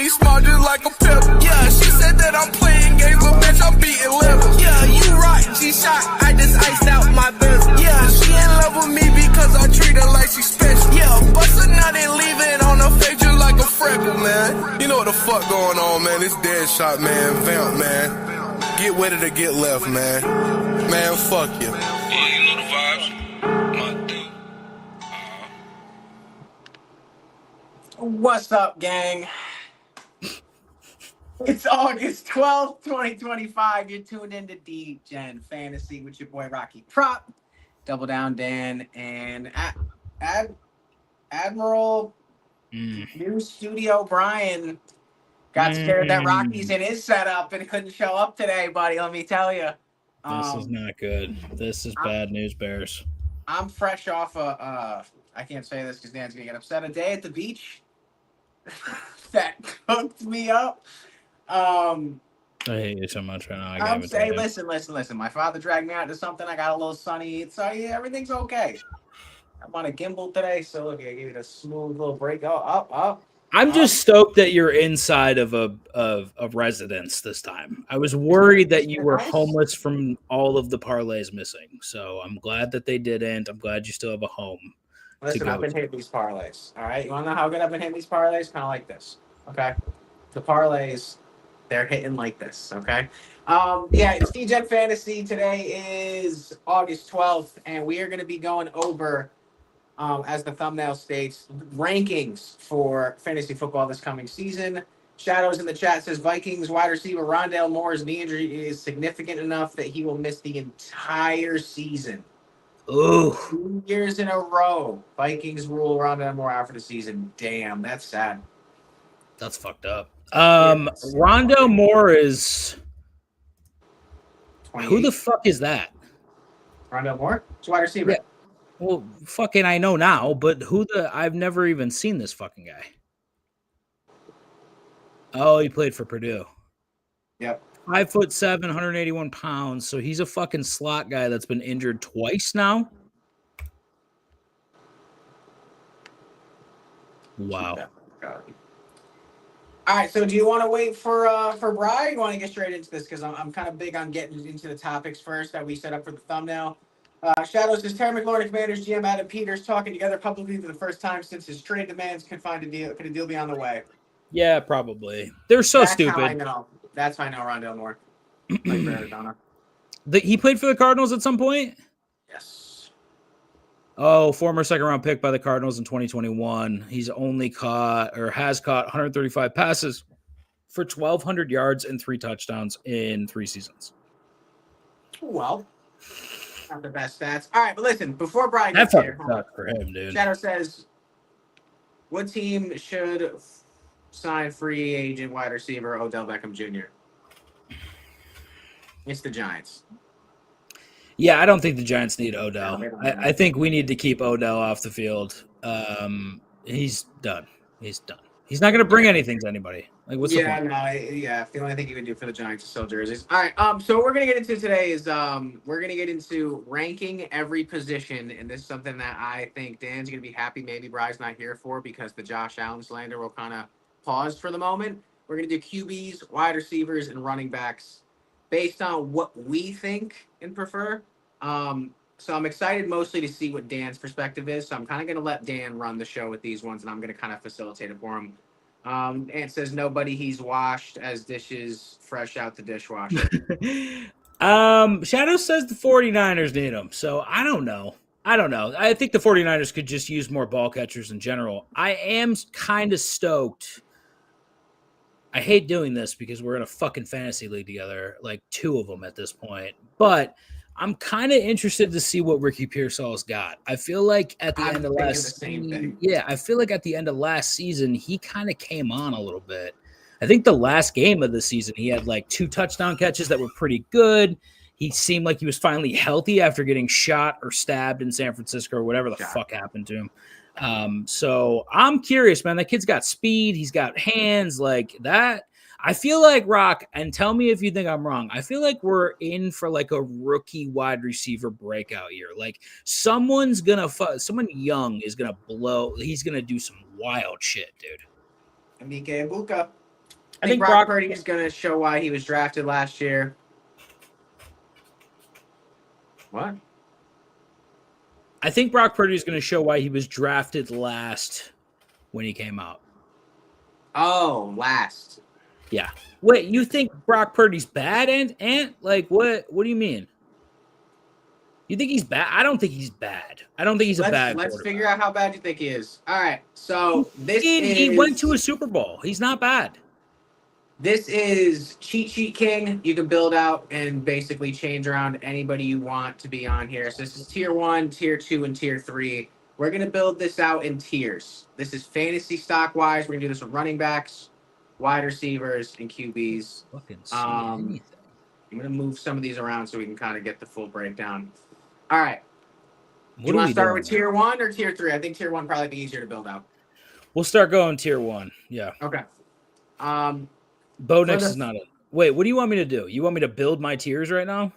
be smart just like a pimp. Yeah, she said that I'm playing games, but bitch, I'm beating levels. Yeah, you right, G-Shot, I just iced out my best. Yeah, she in love with me because I treat her like she's special. Yeah, bust a nut and leave it on her face just like a freckle, man. You know what the fuck going on, man. It's Deadshot, man. Vamp, man. Get with it or get left, man. Man, fuck you. Yeah, you know the vibes. My dude. What's up, gang? It's August 12th, 2025. You're tuned into Degen Fantasy with your boy Rocky Prop, Double Down Dan, and Admiral New Studio Brian got scared that Rocky's in his setup and couldn't show up today, buddy. Let me tell you. This is not good. This is bad news, Bears. I'm fresh off I can't say this because Dan's going to get upset. A day at the beach that cooked me up. I hate you so much right now. I'm saying, listen. My father dragged me out to something. I got a little sunny. Everything's okay. I'm on a gimbal today, so look, I gave it a smooth little break. Oh, up. I'm just stoked that you're inside of a residence this time. I was worried that you were homeless from all of the parlays missing. So I'm glad that they didn't. I'm glad you still have a home. Listen, I've been hitting these parlays. All right, you want to know how good I've been hitting these parlays? Kind of like this. Okay, the parlays. They're hitting like this, okay? Yeah, it's Degen Fantasy. Today is August 12th, and we are going to be going over, as the thumbnail states, rankings for fantasy football this coming season. Shadows in the chat says Vikings wide receiver Rondale Moore's knee injury is significant enough that he will miss the entire season. Ooh. 2 years in a row, Vikings rule Rondale Moore out for the season. Damn, that's sad. That's fucked up. Rondale Moore is 28. Who the fuck is that? Rondale Moore? It's wide receiver. Yeah. Well, fucking I know now, but I've never even seen this fucking guy. Oh, he played for Purdue. Yep. 5'7", 181 pounds. So he's a fucking slot guy that's been injured twice now. Wow. All right, so do you want to wait for Brian? You want to get straight into this because I'm kind of big on getting into the topics first that we set up for the thumbnail. Shadows says Terry McLaurin, Commanders GM Adam Peters talking together publicly for the first time since his trade demands. Could a deal be on the way? Yeah, probably. They're so stupid. How I know. That's how I know Rondale Moore. Like for Arizona. He played for the Cardinals at some point? Yes. Oh, former second-round pick by the Cardinals in 2021. He's only has caught 135 passes for 1,200 yards and 3 touchdowns in 3 seasons. Well, not the best stats. All right, but listen, before Brian gets here, for him, dude. Shadow says, what team should sign free agent wide receiver Odell Beckham Jr.? It's the Giants. Yeah, I don't think the Giants need Odell. I think we need to keep Odell off the field. He's done. He's not going to bring anything to anybody. Like, what's the point? The only thing you can do for the Giants is sell jerseys. All right. So what we're going to get into today is we're going to get into ranking every position, and this is something that I think Dan's going to be happy maybe Brian's not here for because the Josh Allen slander will kind of pause for the moment. We're going to do QBs, wide receivers, and running backs based on what we think and prefer. So I'm excited mostly to see what Dan's perspective is. So I'm kind of going to let Dan run the show with these ones, and I'm going to kind of facilitate it for him. And it says nobody he's washed as dishes fresh out the dishwasher. Shadow says the 49ers need him. So I don't know. I think the 49ers could just use more ball catchers in general. I am kind of stoked. I hate doing this because we're in a fucking fantasy league together, like 2 of them at this point. But I'm kind of interested to see what Ricky Pearsall's got. I feel like at the end of last season, I feel like at the end of last season, he kind of came on a little bit. I think the last game of the season, he had like 2 touchdown catches that were pretty good. He seemed like he was finally healthy after getting shot or stabbed in San Francisco or whatever the fuck happened to him. So I'm curious, man. That kid's got speed. He's got hands like that. I feel like, Rock, and tell me if you think I'm wrong, I feel like we're in for like a rookie wide receiver breakout year. Like someone young is going to blow. He's going to do some wild shit, dude. Emike Ibuka. I think Brock Purdy is going to show why he was drafted last year. What? I think Brock Purdy is going to show why he was drafted last when he came out. Oh, last. Yeah. Wait, you think Brock Purdy's bad, and like what do you mean? You think he's bad? I don't think he's bad. I don't think he's a bad. Let's figure out how bad you think he is. All right. So he went to a Super Bowl. He's not bad. This is Cheat Sheet King. You can build out and basically change around anybody you want to be on here. So this is tier 1, tier 2, and tier 3. We're going to build this out in tiers. This is fantasy stock wise. We're going to do this with running backs, wide receivers, and QBs. I'm going to move some of these around so we can kind of get the full breakdown. All right. Do you want to start with tier 1 or tier 3? I think tier 1 probably be easier to build out. We'll start going tier 1. Yeah. Okay. Bo Nix is not it. Wait, what do you want me to do? You want me to build my tiers right now?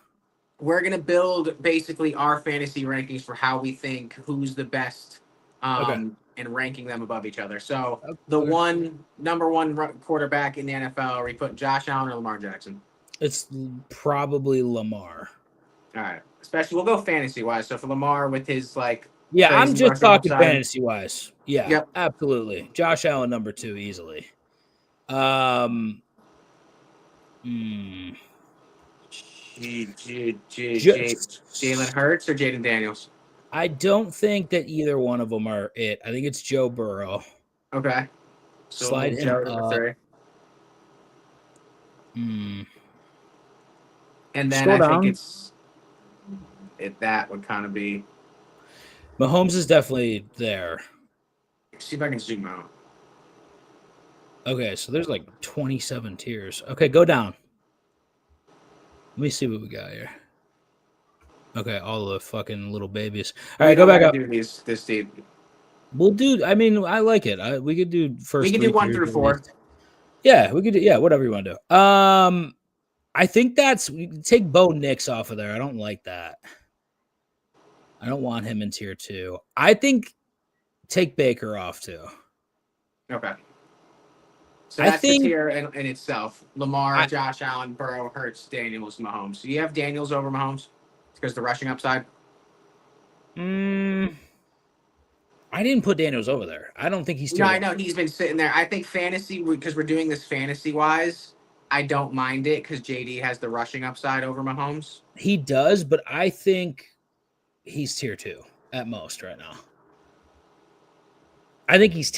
We're going to build basically our fantasy rankings for how we think who's the best and ranking them above each other. So number one quarterback in the NFL, are we putting Josh Allen or Lamar Jackson? It's probably Lamar. All right. Especially, we'll go fantasy-wise. So for Lamar with his, Yeah, I'm just talking fantasy-wise. Yeah, yep. Absolutely. Josh Allen, number 2, easily. Jalen Hurts or Jaden Daniels? I don't think that either one of them are it. I think it's Joe Burrow. Okay. So slide him up. And then Scroll down. Think that would kind of be. Mahomes is definitely there. See if I can zoom out. Okay, so there's 27 tiers. Okay, go down. Let me see what we got here. Okay, all the fucking little babies. All right, go back up. This deep. We'll do. I mean, I like it. We could do first. We can do 1 through 4. Yeah, we could do. Yeah, whatever you want to do. I think we take Bo Nix off of there. I don't like that. I don't want him in tier 2. I think take Baker off too. Okay. So that's the tier in itself. Lamar, Josh Allen, Burrow, Hurts, Daniels, Mahomes. So you have Daniels over Mahomes because the rushing upside? I didn't put Daniels over there. I don't think he's tier 1. I know. He's been sitting there. I think fantasy, because we're doing this fantasy-wise, I don't mind it because JD has the rushing upside over Mahomes. He does, but I think he's tier 2 at most right now. I think he's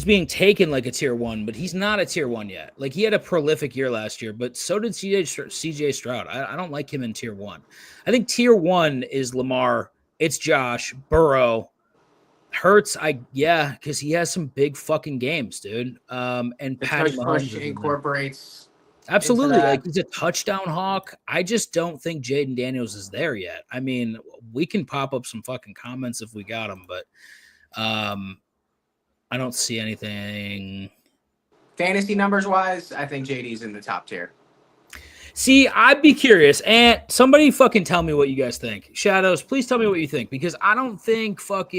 being taken like a tier 1, but he's not a tier 1 yet. He had a prolific year last year, but so did CJ Stroud. I don't like him in tier 1. I think tier 1 is Lamar. It's Josh, Burrow, Hurts. Because he has some big fucking games, dude. And Patty Mahomes incorporates. Absolutely. He's a touchdown hawk. I just don't think Jaden Daniels is there yet. I mean, we can pop up some fucking comments if we got him, but I don't see anything. Fantasy numbers wise, I think JD's in the top tier. See, I'd be curious. And somebody fucking tell me what you guys think. Shadows, please tell me what you think. Because I don't think I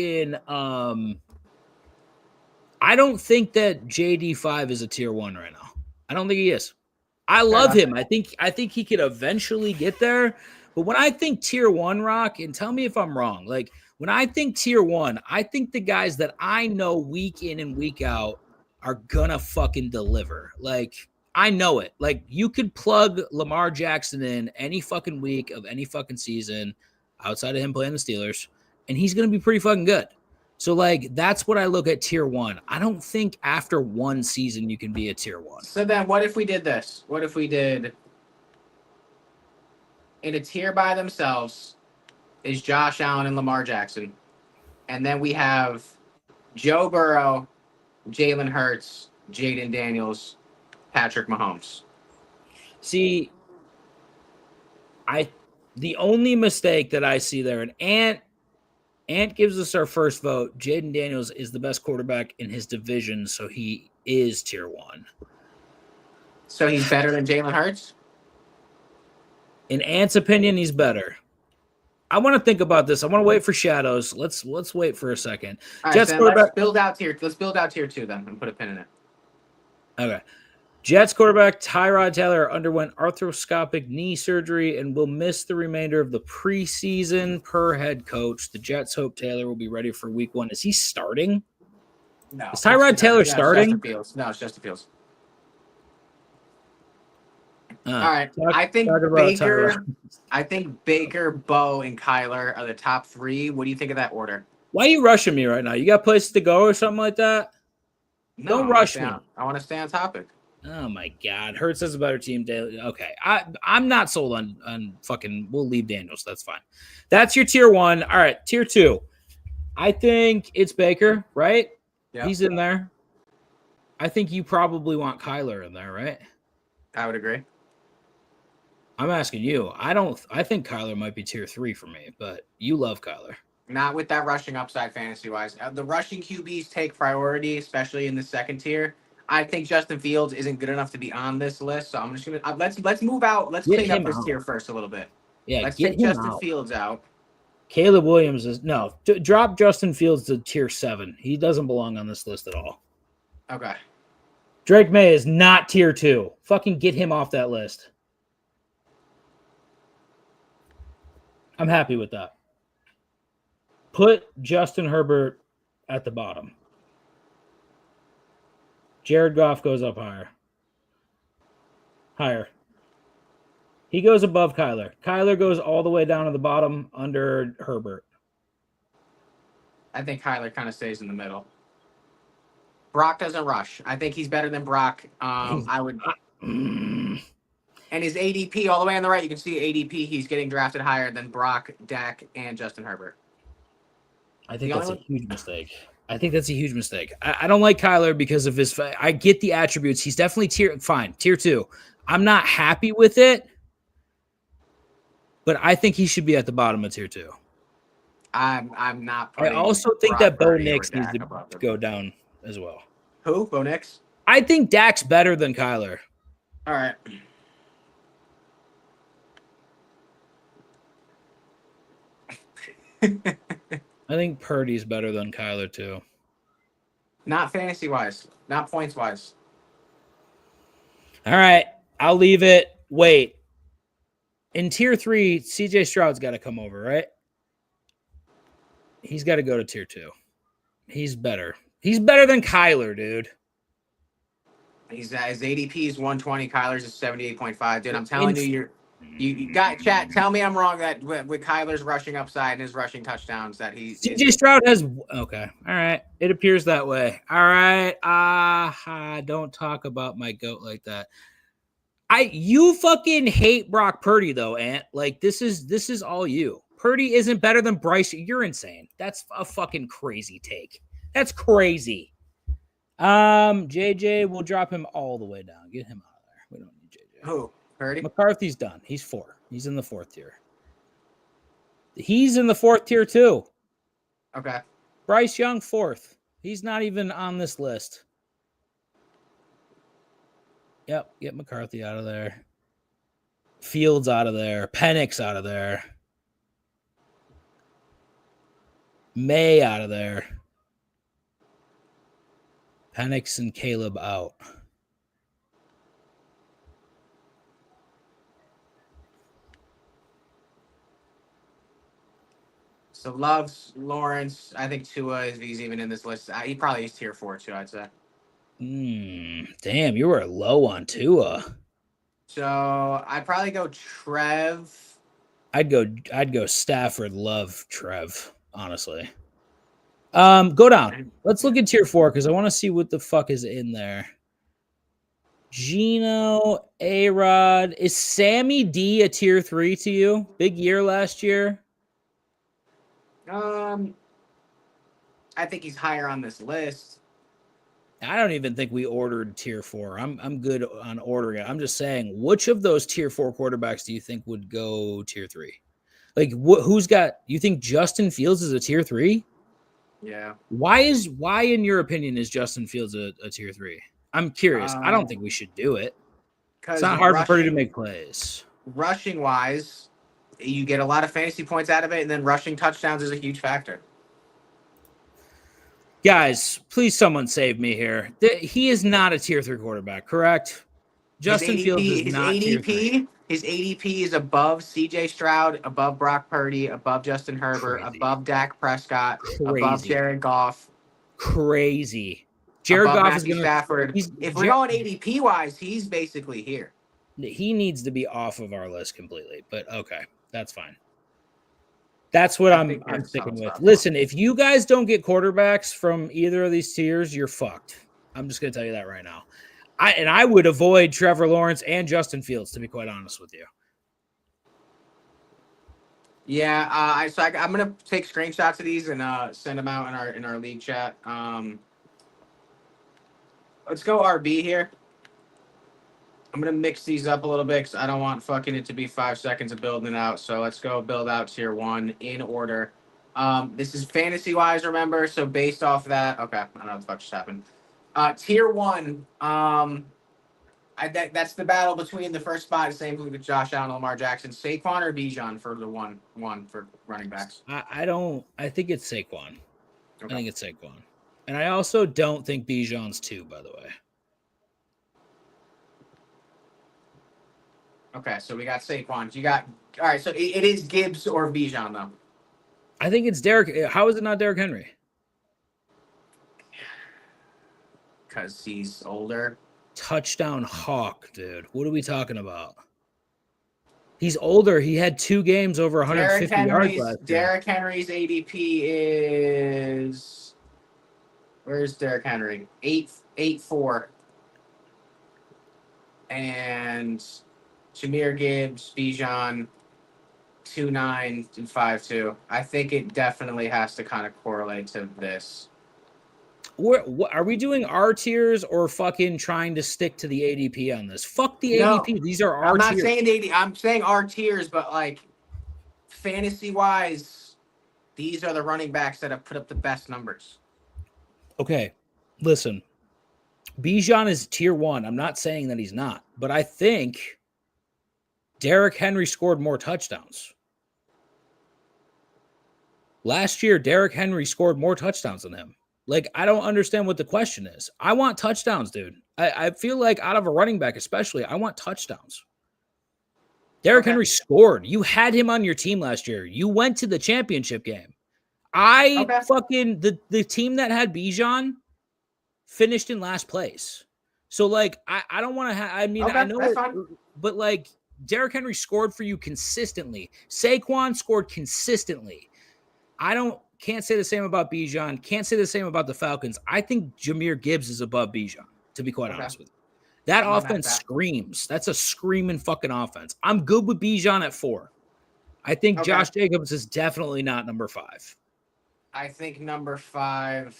don't think that JD5 is a tier 1 right now. I don't think he is. I love him. I think he could eventually get there. But when I think tier 1, Rock, and tell me if I'm wrong, when I think tier 1, I think the guys that I know week in and week out are gonna fucking deliver. I know it. You could plug Lamar Jackson in any fucking week of any fucking season outside of him playing the Steelers, and he's gonna be pretty fucking good. So that's what I look at tier 1. I don't think after one season you can be a tier 1. So then what if we did this? What if we did in a tier by themselves is Josh Allen and Lamar Jackson. And then we have Joe Burrow, Jalen Hurts, Jaden Daniels, Patrick Mahomes. See, the only mistake that I see there, and Ant gives us our first vote. Jaden Daniels is the best quarterback in his division, so he is tier 1. So he's better than Jalen Hurts? In Ant's opinion, he's better. I want to think about this. I want to wait for Shadows. Let's wait for a second. All right, let's build out tier 2 then and put a pin in it. Okay. Jets quarterback Tyrod Taylor underwent arthroscopic knee surgery and will miss the remainder of the preseason per head coach. The Jets hope Taylor will be ready for week 1. Is he starting? No. Is Tyrod Taylor It's Justin starting? Fields. No, it's Justin Fields. All right. I think Baker, Bo, and Kyler are the top 3. What do you think of that order? Why are you rushing me right now? You got places to go or something like that? No, Don't rush me. I want to stay on topic. Oh my God. Hurts has a better team. Okay. I'm not sold on fucking, we'll leave Daniels. That's fine. That's your tier 1. All right. Tier 2. I think it's Baker, right? Yeah. He's in there. I think you probably want Kyler in there, right? I would agree. I'm asking you. I think Kyler might be tier 3 for me, but you love Kyler. Not with that rushing upside fantasy-wise. The rushing QBs take priority, especially in the second tier. I think Justin Fields isn't good enough to be on this list, so I'm just gonna let's move out. Let's clean up this tier first a little bit. Yeah, let's take Justin Fields out. Caleb Williams is drop Justin Fields to tier 7. He doesn't belong on this list at all. Okay. Drake May is not tier 2. Fucking get him off that list. I'm happy with that. Put Justin Herbert at the bottom. Jared Goff goes up higher. He goes above Kyler. Kyler goes all the way down to the bottom under Herbert. I think Kyler kind of stays in the middle. Brock doesn't rush. I think he's better than Brock. I would. And his ADP all the way on the right, you can see ADP. He's getting drafted higher than Brock, Dak, and Justin Herbert. I think that's a huge mistake. I don't like Kyler because of his. I get the attributes. He's definitely tier 2. I'm not happy with it, but I think he should be at the bottom of tier 2. I'm not. I also think that Bo Nix needs to go down as well. Who? Bo Nix? I think Dak's better than Kyler. All right. I think Purdy's better than Kyler too. Not fantasy wise, not points wise. All right, I'll leave it. Wait. In tier 3, CJ Stroud's got to come over, right? He's got to go to tier 2. He's better. He's better than Kyler, dude. His ADP is 120. Kyler's is 78.5. Dude, I'm telling you, you got chat. Tell me I'm wrong that with Kyler's rushing upside and his rushing touchdowns that CJ Stroud has okay. All right, it appears that way. All right, don't talk about my goat like that. You fucking hate Brock Purdy though, Ant. Like this is all you. Purdy isn't better than Bryce. You're insane. That's a fucking crazy take. That's crazy. JJ, we'll drop him all the way down. Get him out of there. We don't need JJ. Who? Purdy? McCarthy's done. He's 4. He's in the 4th tier. He's in the 4th tier too. Okay. Bryce Young 4th. He's not even on this list. Yep. Get McCarthy out of there. Fields out of there. Penix out of there. May out of there. Penix and Caleb out. So Loves, Lawrence, I think Tua, if he's even in this list, he probably is tier 4 too, I'd say. Damn, you were low on Tua. So I'd probably go Trev. I'd go Stafford, Love, Trev, honestly. Go down. Let's look at tier 4 because I want to see what the fuck is in there. Gino, A-Rod. Is Sammy D a tier 3 to you? Big year last year. I think he's higher on this list. I don't even think we ordered tier 4. I'm good on ordering it. I'm just saying, which of those tier 4 quarterbacks do you think would go tier 3? Like, who's got? You think Justin Fields is a tier 3? Yeah. Why, in your opinion, is Justin Fields a tier 3? I'm curious. I don't think we should do it. It's not hard for Purdy to make plays. Rushing wise, you get a lot of fantasy points out of it, and then rushing touchdowns is a huge factor. Guys, please someone save me here. He is not a tier 3 quarterback, correct? Justin Fields is not tier 3. His ADP is above CJ Stroud, above Brock Purdy, above Justin Herbert, Crazy. above Dak Prescott, above Crazy. Jared Goff, Crazy. Jared above Goff is Matthew going to. Stafford. If we're going ADP wise, he's basically here. He needs to be off of our list completely, but okay, that's fine. That's what I'm sticking with. Listen, if you guys don't get quarterbacks from either of these tiers, you're fucked. I'm just going to tell you that right now. I would avoid Trevor Lawrence and Justin Fields, to be quite honest with you. Yeah, I'm gonna take screenshots of these and send them out in our league chat. Let's go RB here. I'm gonna mix these up a little bit because I don't want fucking it to be 5 seconds of building it out. So let's go build out tier 1 in order. This is fantasy wise, remember? So based off that, okay, I don't know what the fuck just happened. Tier 1. That's the battle between the first spot, same with Josh Allen, Lamar Jackson, Saquon or Bijan for the one for running backs. I think it's Saquon. Okay. I think it's Saquon, and I also don't think Bijan's 2. By the way. Okay, so we got Saquon. You got all right. So it is Gibbs or Bijan though. I think it's Derrick. How is it not Derrick Henry? Because he's older. Touchdown hawk, dude. What are we talking about? He's older. He had 2 games over 150 yards last year. Derrick Henry's ADP is where's Derrick Henry? 8.4. And Jahmyr Gibbs, Bijan, 2.9 and 5.2. I think it definitely has to kind of correlate to this. Are we doing our tiers or fucking trying to stick to the ADP on this? Fuck the ADP. These are our tiers. I'm not saying ADP. I'm saying our tiers, but like fantasy wise, these are the running backs that have put up the best numbers. Okay, listen. Bijan is tier 1. I'm not saying that he's not, but I think Derrick Henry scored more touchdowns. Last year, Derrick Henry scored more touchdowns than him. Like, I don't understand what the question is. I want touchdowns, dude. I feel like out of a running back especially, I want touchdowns. Derrick Henry scored. You had him on your team last year. You went to the championship game. The team that had Bijan finished in last place. So, like, I don't want to have, I know it, but, like, Derrick Henry scored for you consistently. Saquon scored consistently. Can't say the same about Bijan. Can't say the same about the Falcons. I think Jahmyr Gibbs is above Bijan, to be quite honest with you. That offense screams. That's a screaming fucking offense. I'm good with Bijan at 4. I think Josh Jacobs is definitely not number 5. I think number 5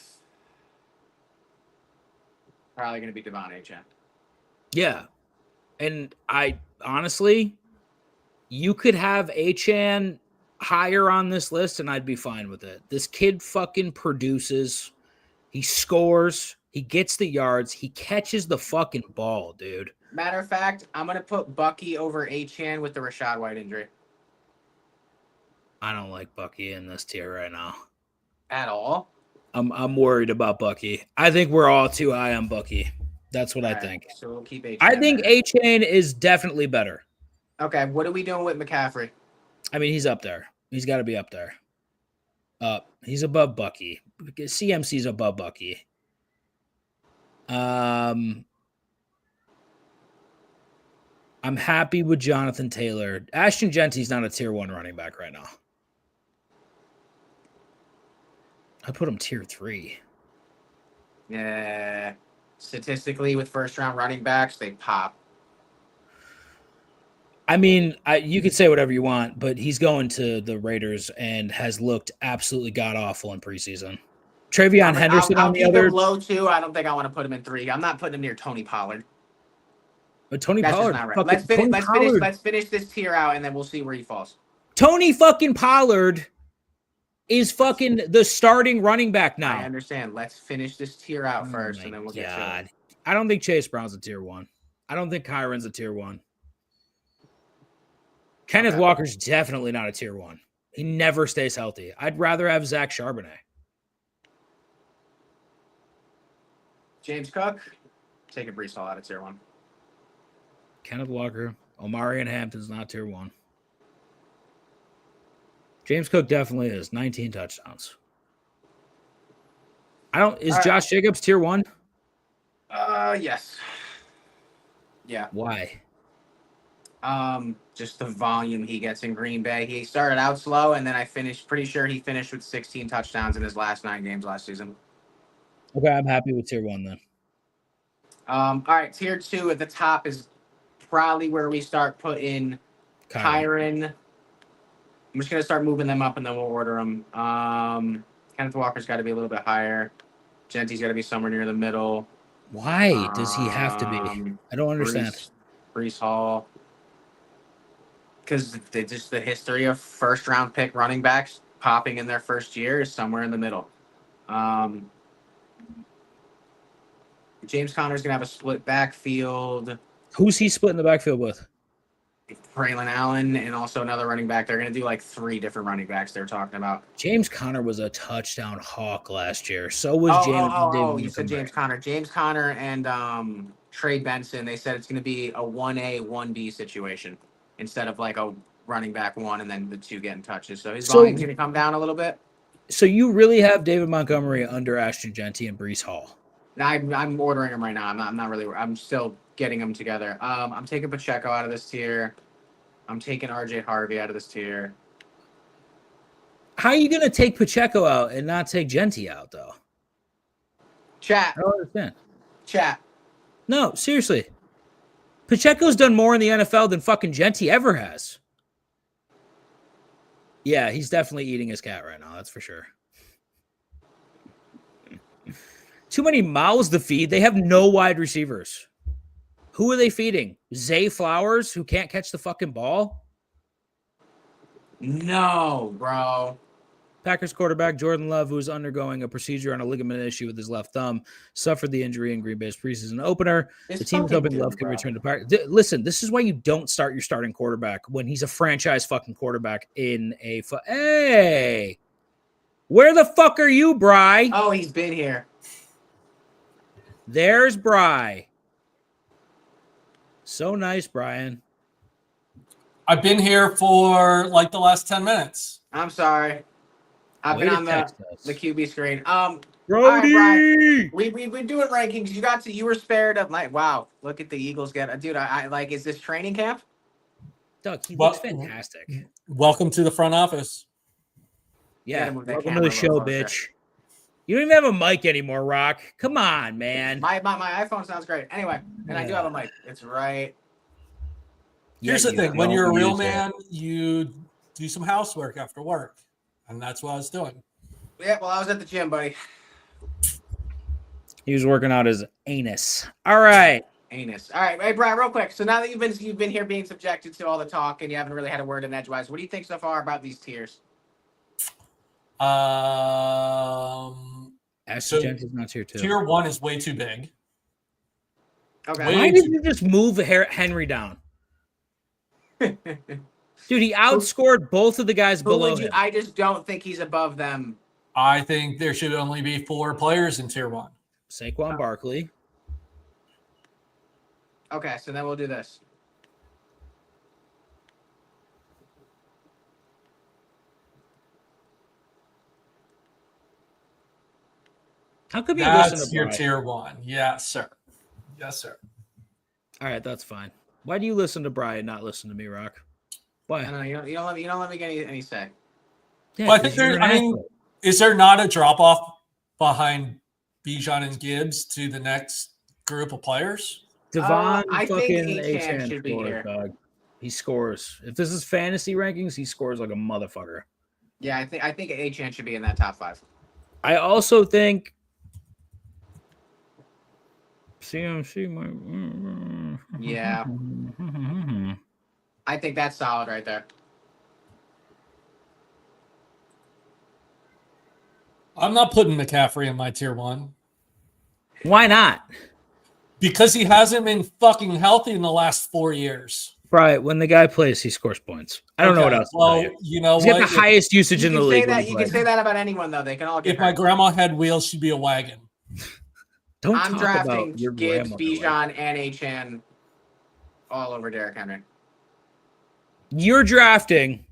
probably going to be Devon Achane. Yeah. And I honestly, you could have Achane higher on this list and I'd be fine with it. This kid fucking produces. He scores. He gets the yards. He catches the fucking ball, dude. Matter of fact, I'm going to put Bucky over Achane with the Rachaad White injury. I don't like Bucky in this tier right now. At all? I'm worried about Bucky. I think we're all too high on Bucky. That's what I think. So we'll keep Achane. I think Achane is definitely better. Okay, what are we doing with McCaffrey? I mean, he's up there. He's got to be up there. He's above Bucky. CMC's above Bucky. I'm happy with Jonathan Taylor. Ashton Genty's not a tier 1 running back right now. I put him tier 3. Yeah. Statistically, with first-round running backs, they pop. I mean, you could say whatever you want, but he's going to the Raiders and has looked absolutely god-awful in preseason. Travion Henderson on the other. Low, too. I don't think I want to put him in 3. I'm not putting him near Tony Pollard. But Tony Pollard. Not right. Let's finish this tier out, and then we'll see where he falls. Tony fucking Pollard is fucking the starting running back now. I understand. Let's finish this tier out first, and then we'll get to it. I don't think Chase Brown's a tier 1. I don't think Kyron's a tier 1. Kenneth Walker's definitely not a tier 1. He never stays healthy. I'd rather have Zach Charbonnet. James Cook, taking Brees Hall out of tier 1. Kenneth Walker, Omari and Hampton's not tier 1. James Cook definitely is 19 touchdowns. Is Josh Jacobs tier 1? Yes. Yeah. Why? Just the volume he gets in Green Bay. He started out slow, and then pretty sure he finished with 16 touchdowns in his last 9 games last season. Okay, I'm happy with tier 1 then. All right, tier 2 at the top is probably where we start putting Kyron. I'm just gonna start moving them up, and then we'll order them. Kenneth Walker's got to be a little bit higher. Genty's got to be somewhere near the middle. Why does he have to be? I don't understand. Brees Hall. Because just the history of first-round pick running backs popping in their first year is somewhere in the middle. James Conner's going to have a split backfield. Who's he splitting the backfield with? Braylon Allen and also another running back. They're going to do like 3 different running backs they're talking about. James Conner was a touchdown hawk last year. So was James. You said James Conner. James Conner and Trey Benson, they said it's going to be a 1A, 1B situation instead of like a running back 1 and then the 2 getting touches. So his volume's going to come down a little bit. So you really have David Montgomery under Ashton Genty and Brees Hall? I'm ordering them right now. I'm not really. I'm still getting them together. I'm taking Pacheco out of this tier. I'm taking RJ Harvey out of this tier. How are you going to take Pacheco out and not take Genty out, though? Chat. I don't understand. Chat. No, seriously. Pacheco's done more in the NFL than fucking Genty ever has. Yeah, he's definitely eating his cat right now. That's for sure. Too many mouths to feed. They have no wide receivers. Who are they feeding? Zay Flowers, who can't catch the fucking ball? No, bro. Packers quarterback Jordan Love, who is undergoing a procedure on a ligament issue with his left thumb, suffered the injury in Green Bay's preseason opener. The team is hoping Love can return to practice. Listen, this is why you don't start your starting quarterback when he's a franchise fucking quarterback in a... Hey! Where the fuck are you, Bry? Oh, he's been here. There's Bry. So nice, Brian. I've been here for like the last 10 minutes. I'm sorry. I've been on the QB screen. Brody! All right, Brian, we've been doing rankings. You were spared of like, wow, look at the Eagles get, dude. I like, is this training camp? Doug, he looks fantastic. Welcome to the front office. Yeah, welcome to the show, bitch. You don't even have a mic anymore, Rock. Come on, man. My iPhone sounds great. Anyway, and I do have a mic. It's right. Here's the thing. When you're a real man, you do some housework after work. And that's what I was doing. Yeah, well, I was at the gym, buddy. He was working out his anus. All right. Anus. All right. Hey, Brian, real quick. So now that you've been here being subjected to all the talk and you haven't really had a word in edgewise, what do you think so far about these tiers? Ashton Genty's not tier 2. Tier 1 is way too big. Okay. Why did you just move Henry down? Dude, he outscored both of the guys below him. I just don't think he's above them. I think there should only be 4 players in tier 1. Saquon Barkley. Okay, so then we'll do this. How come you listen to your Brian? Tier 1? Yes, sir. Yes, sir. All right, that's fine. Why do you listen to Brian, not listen to me, Rock? Why? I don't know. You don't let me get any say. Yeah, well, I think is there not a drop off behind Bijan and Gibbs to the next group of players? Devon I fucking think Achane should be here. Dog. He scores. If this is fantasy rankings, he scores like a motherfucker. Yeah, I think Achane should be in that top 5. I also think CMC might. Yeah. I think that's solid right there. I'm not putting McCaffrey in my tier 1. Why not? Because he hasn't been fucking healthy in the last 4 years. Right. When the guy plays, he scores points. I don't know what else. Well, you know He's what? got the highest usage in the league. You can say that about anyone, though. They can all get If my grandma had wheels, she'd be a wagon. Don't I'm talk drafting about your Gibbs, grandmother. Like Bijan, and Achane all over Derrick Henry. you're drafting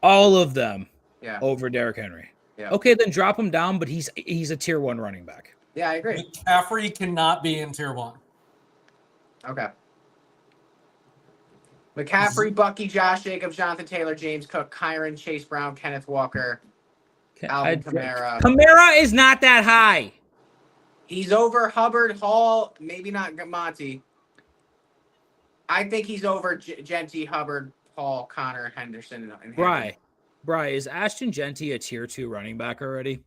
all of them Yeah. over Derrick Henry. Yeah. Okay, then drop him down, but he's a tier 1 running back. Yeah, I agree. McCaffrey cannot be in tier 1. Okay. McCaffrey, Bucky, Josh Jacobs, Jonathan Taylor, James Cook, Kyron, Chase Brown, Kenneth Walker, Alvin Kamara. Kamara is not that high. He's over Hubbard, Hall, maybe not Monty. I think he's over Genty, Hubbard, Hall, Connor, Henderson, and Bry, is Ashton Genty a tier 2 running back already?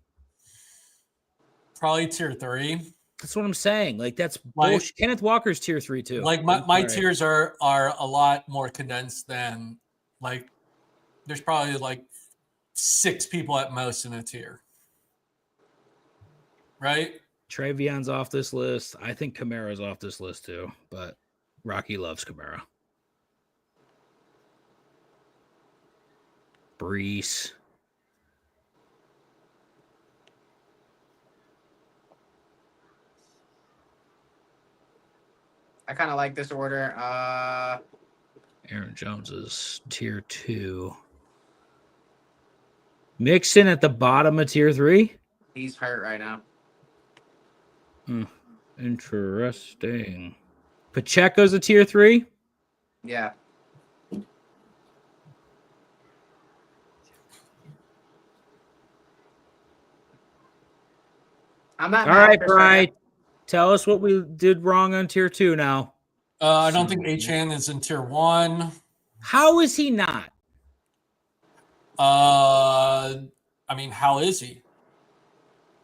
Probably tier 3. That's what I'm saying. Like that's Like- bullshit. Kenneth Walker's tier 3 too. Like my tiers are a lot more condensed than like there's probably like 6 people at most in a tier. Right? Trayvon's off this list. I think Kamara's off this list too, but Rocky loves Kamara. Brees. I kind of like this order. Aaron Jones is tier 2. Mixon at the bottom of tier 3. He's hurt right now. Interesting. Pacheco's a tier 3. Yeah. I'm not. All right, Bry. Tell us what we did wrong on tier 2 now. I don't think Achane is in tier 1. How is he not? I mean, how is he?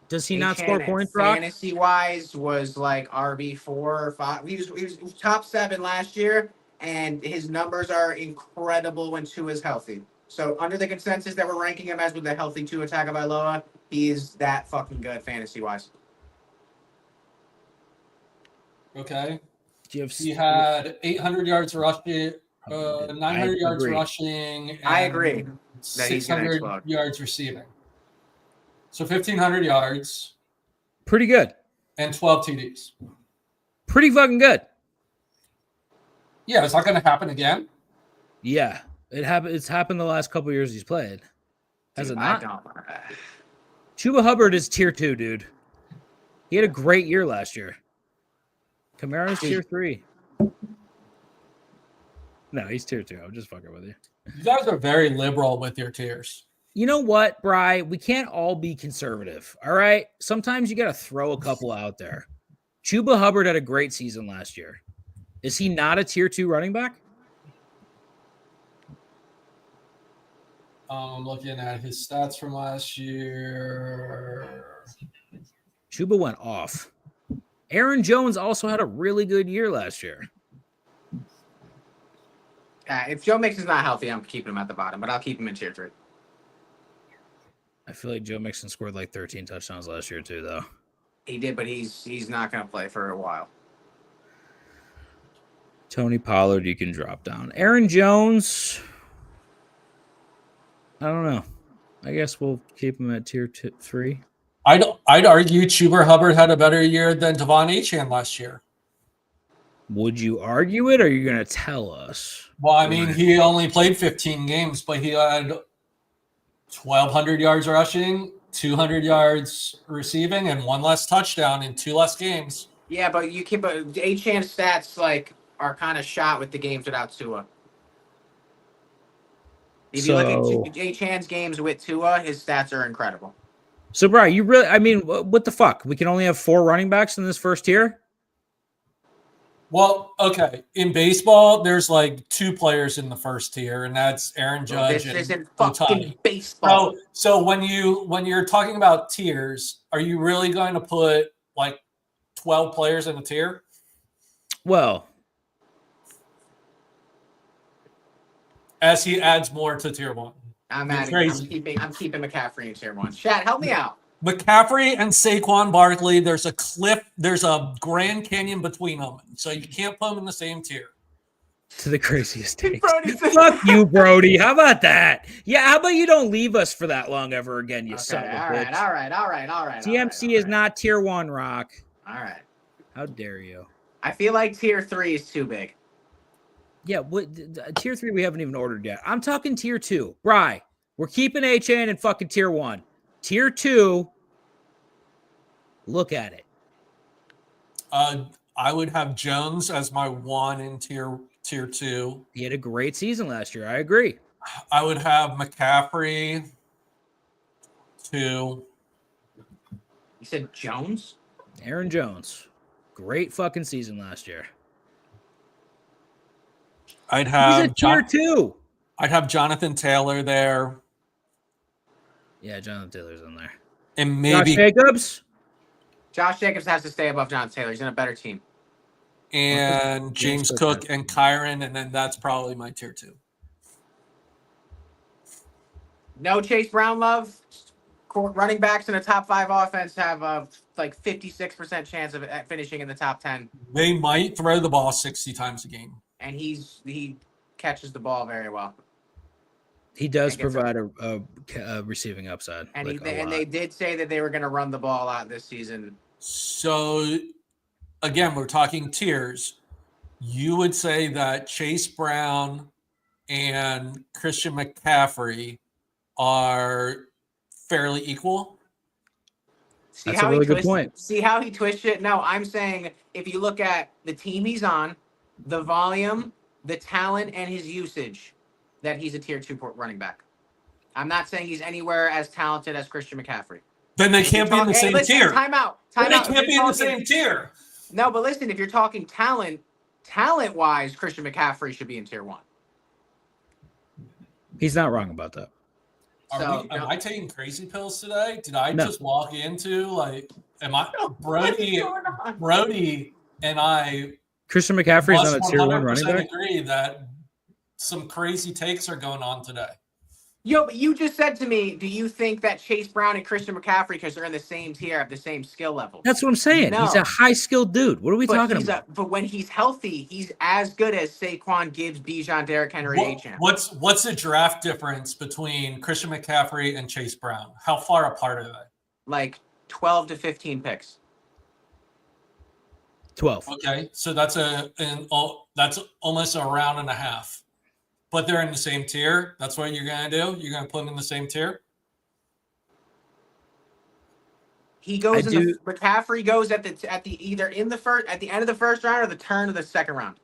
Does he not score points, Rock? Fantasy wise, was like RB 4 or 5. He was top 7 last year, and his numbers are incredible when Tua is healthy. So under the consensus that we're ranking him as with the healthy Tua Tagovailoa, he is that fucking good fantasy wise. Okay. He had 800 yards rushing, 900 yards rushing. And I agree. 600 yards receiving. So 1,500 yards. Pretty good. And 12 TDs. Pretty fucking good. Yeah, is that going to happen again? Yeah, it's happened the last couple years he's played. Has it not? Chuba Hubbard is tier 2, dude. He had a great year last year. Kamara's tier 3. No, he's tier 2. I'm just fucking with you. You guys are very liberal with your tiers. You know what, Bry? We can't all be conservative, all right? Sometimes you got to throw a couple out there. Chuba Hubbard had a great season last year. Is he not a tier 2 running back? I'm looking at his stats from last year. Chuba went off. Aaron Jones also had a really good year last year. If Joe Mixon's not healthy, I'm keeping him at the bottom, but I'll keep him in tier 3. I feel like Joe Mixon scored like 13 touchdowns last year too, though. He did, but he's not going to play for a while. Tony Pollard, you can drop down. Aaron Jones, I don't know. I guess we'll keep him at tier 3. I'd argue Chuba Hubbard had a better year than Devon Achane last year. Would you argue it, or are you going to tell us? Well, I mean, he only played 15 games, but he had 1,200 yards rushing, 200 yards receiving, and 1 less touchdown in 2 less games. Yeah, but Achane's stats like are kind of shot with the games without Tua. If you look at Achane's games with Tua, his stats are incredible. So, Brian, what the fuck? We can only have 4 running backs in this first tier? Well, okay. In baseball, there's like 2 players in the first tier, and that's Aaron Judge and This isn't fucking Ohtani. baseball. So when you're talking about tiers, are you really going to put like 12 players in a tier? Well, as he adds more to tier 1. I'm keeping McCaffrey in tier 1. Chad, help me out. McCaffrey and Saquon Barkley, there's a Grand Canyon between them, so you can't put them in the same tier. To the craziest takes. Fuck you, Brody. How about that? Yeah, how about you don't leave us for that long ever again, you son of a bitch. All right. TMC is not tier 1, Rock. All right. How dare you? I feel like tier 3 is too big. Yeah, what tier 3 we haven't even ordered yet. I'm talking tier 2. Bri, we're keeping HN in fucking tier 1. Tier 2, look at it. I would have Jones as my 1 in tier 2. He had a great season last year. I agree. I would have McCaffrey 2. You said Jones? Aaron Jones. Great fucking season last year. I'd He's have a tier 2. I'd have Jonathan Taylor there. Yeah, Jonathan Taylor's in there. And maybe Josh Jacobs? Josh Jacobs has to stay above Jonathan Taylor. He's in a better team. and James Cook and Kyron, and then that's probably my tier 2. No Chase Brown love. Running backs in a top 5 offense have a like 56% chance of finishing in the top 10. They might throw the ball 60 times a game. And he catches the ball very well. He does provide a receiving upside. And, like they did say that they were going to run the ball a lot this season. So, again, we're talking tiers. You would say that Chase Brown and Christian McCaffrey are fairly equal? That's a really good point. See how he twists it? No, I'm saying if you look at the team he's on, the volume, the talent, and his usage, that he's a tier 2 running back. I'm not saying he's anywhere as talented as Christian McCaffrey. Then they can't be in the same tier. Time out. They can't be in the same tier. No, but listen, if you're talking talent-wise, Christian McCaffrey should be in tier 1. He's not wrong about that. Am I taking crazy pills today? Did I just walk into Brody and I? Christian McCaffrey is on a tier 1 running back. Agree that some crazy takes are going on today. Yo, but you just said to me, do you think that Chase Brown and Christian McCaffrey, because they're in the same tier, have the same skill level? That's what I'm saying. No. He's a high-skilled dude. What are we talking about? But when he's healthy, he's as good as Saquon, Gibbs, Bijan, Derrick Henry, Achane. What's the draft difference between Christian McCaffrey and Chase Brown? How far apart are they? Like 12 to 15 picks. 12. Okay, so that's almost a round and a half. But they're in the same tier. That's what you're gonna do. You're gonna put them in the same tier. He goes. McCaffrey goes at the either in the first at the end of the first round or the turn of the second round.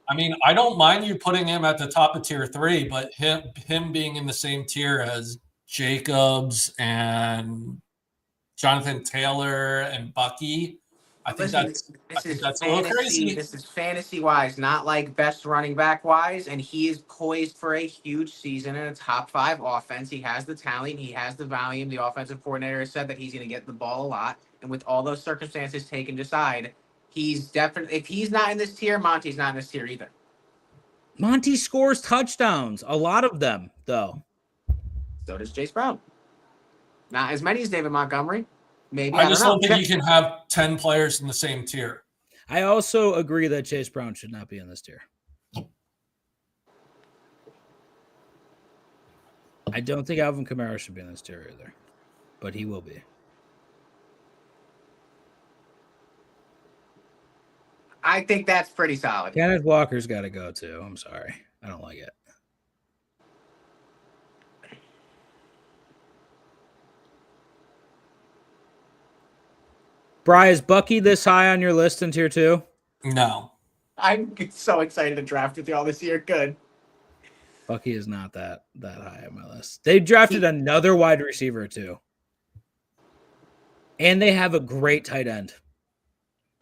I mean, I don't mind you putting him at the top of tier 3, but him being in the same tier as Jacobs and Jonathan Taylor and Bucky. I think that's a little crazy. This is fantasy wise, not like best running back wise, and he is poised for a huge season in a top 5 offense. He has the talent, he has the volume. The offensive coordinator has said that he's going to get the ball a lot, and with all those circumstances taken aside, he's definitely, if he's not in this tier, Monty's not in this tier either. Monty scores touchdowns, a lot of them though. So does Chase Brown. Not as many as David Montgomery. Maybe I just don't think you can have 10 players in the same tier. I also agree that Chase Brown should not be in this tier. I don't think Alvin Kamara should be in this tier either, but he will be. I think that's pretty solid. Kenneth Walker's got to go too. I'm sorry. I don't like it. Bri, is Bucky this high on your list in tier 2? No. I'm so excited to draft with y'all this year. Good. Bucky is not that high on my list. They drafted another wide receiver too. And they have a great tight end.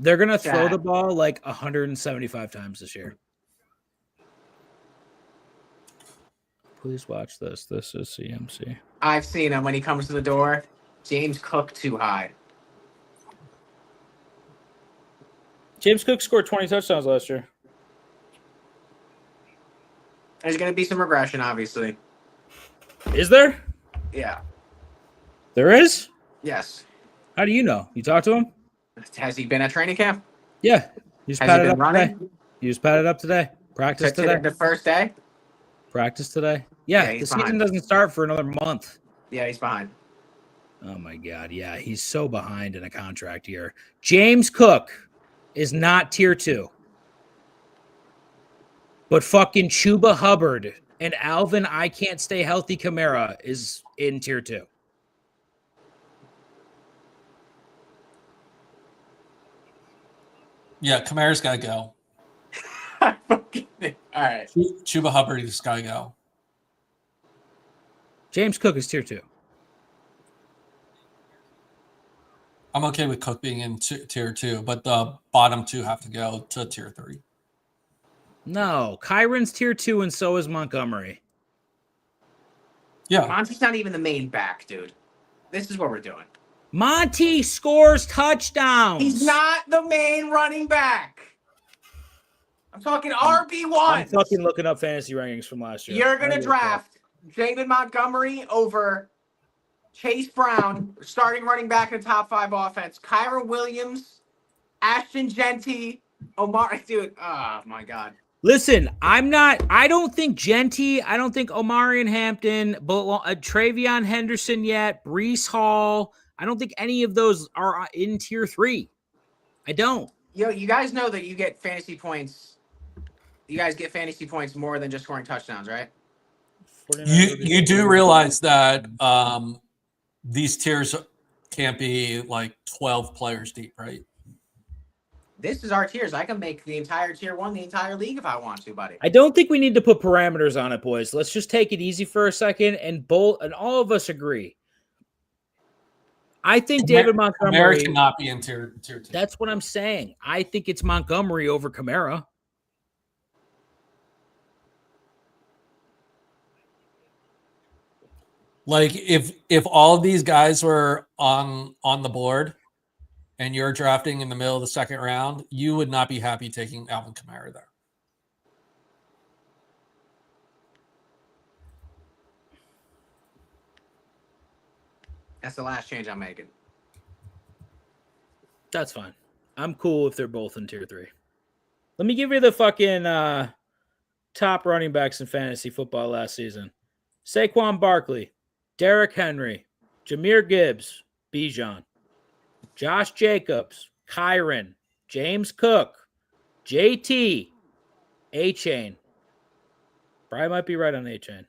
They're going to throw the ball like 175 times this year. Please watch this. This is CMC. I've seen him when he comes to the door. James Cook too high. James Cook scored 20 touchdowns last year. There's going to be some regression, obviously. Is there? Yeah. There is? Yes. How do you know? You talked to him? Has he been at training camp? Yeah. You just patted up today. You just patted up today. Practice today. The first day? Practice today. Yeah, the season doesn't start for another month. Yeah, he's behind. Oh, my God. Yeah, he's so behind in a contract year. James Cook is not tier 2. But fucking Chuba Hubbard and Alvin I Can't Stay Healthy Kamara is in tier 2. Yeah, Kamara's got to go. All right. Chuba Hubbard has got to go. James Cook is tier 2. I'm okay with Cook being in tier 2, but the bottom 2 have to go to tier 3. No, Kyron's tier 2 and so is Montgomery. Yeah. Monty's not even the main back, dude. This is what we're doing. Monty scores touchdowns. He's not the main running back. I'm talking RB1. I'm fucking looking up fantasy rankings from last year. You're going to draft David Montgomery over Chase Brown, starting running back in the top 5 offense. Kyron Williams, Ashton Genty, Omar. Dude, oh my God. Listen, I don't think Genty, I don't think Omarion Hampton, but Travion Henderson yet, Breece Hall. I don't think any of those are in tier 3. I don't. Yo, you guys know that you get fantasy points. You guys get fantasy points more than just scoring touchdowns, right? You do realize that these tiers can't be like 12 players deep, right? This is our tiers. I can make the entire tier 1 the entire league if I want to, buddy. I don't think we need to put parameters on it, boys. Let's just take it easy for a second and all of us agree. I think David Montgomery Kamara cannot be in tier 2. That's what I'm saying. I think it's Montgomery over Kamara. Like if all of these guys were on the board and you're drafting in the middle of the second round, you would not be happy taking Alvin Kamara there. That's the last change I'm making. That's fine. I'm cool if they're both in tier 3. Let me give you the fucking top running backs in fantasy football last season. Saquon Barkley, Derrick Henry, Jahmyr Gibbs, Bijan, Josh Jacobs, Kyron, James Cook, JT, A-Chain. Brian might be right on A-Chain.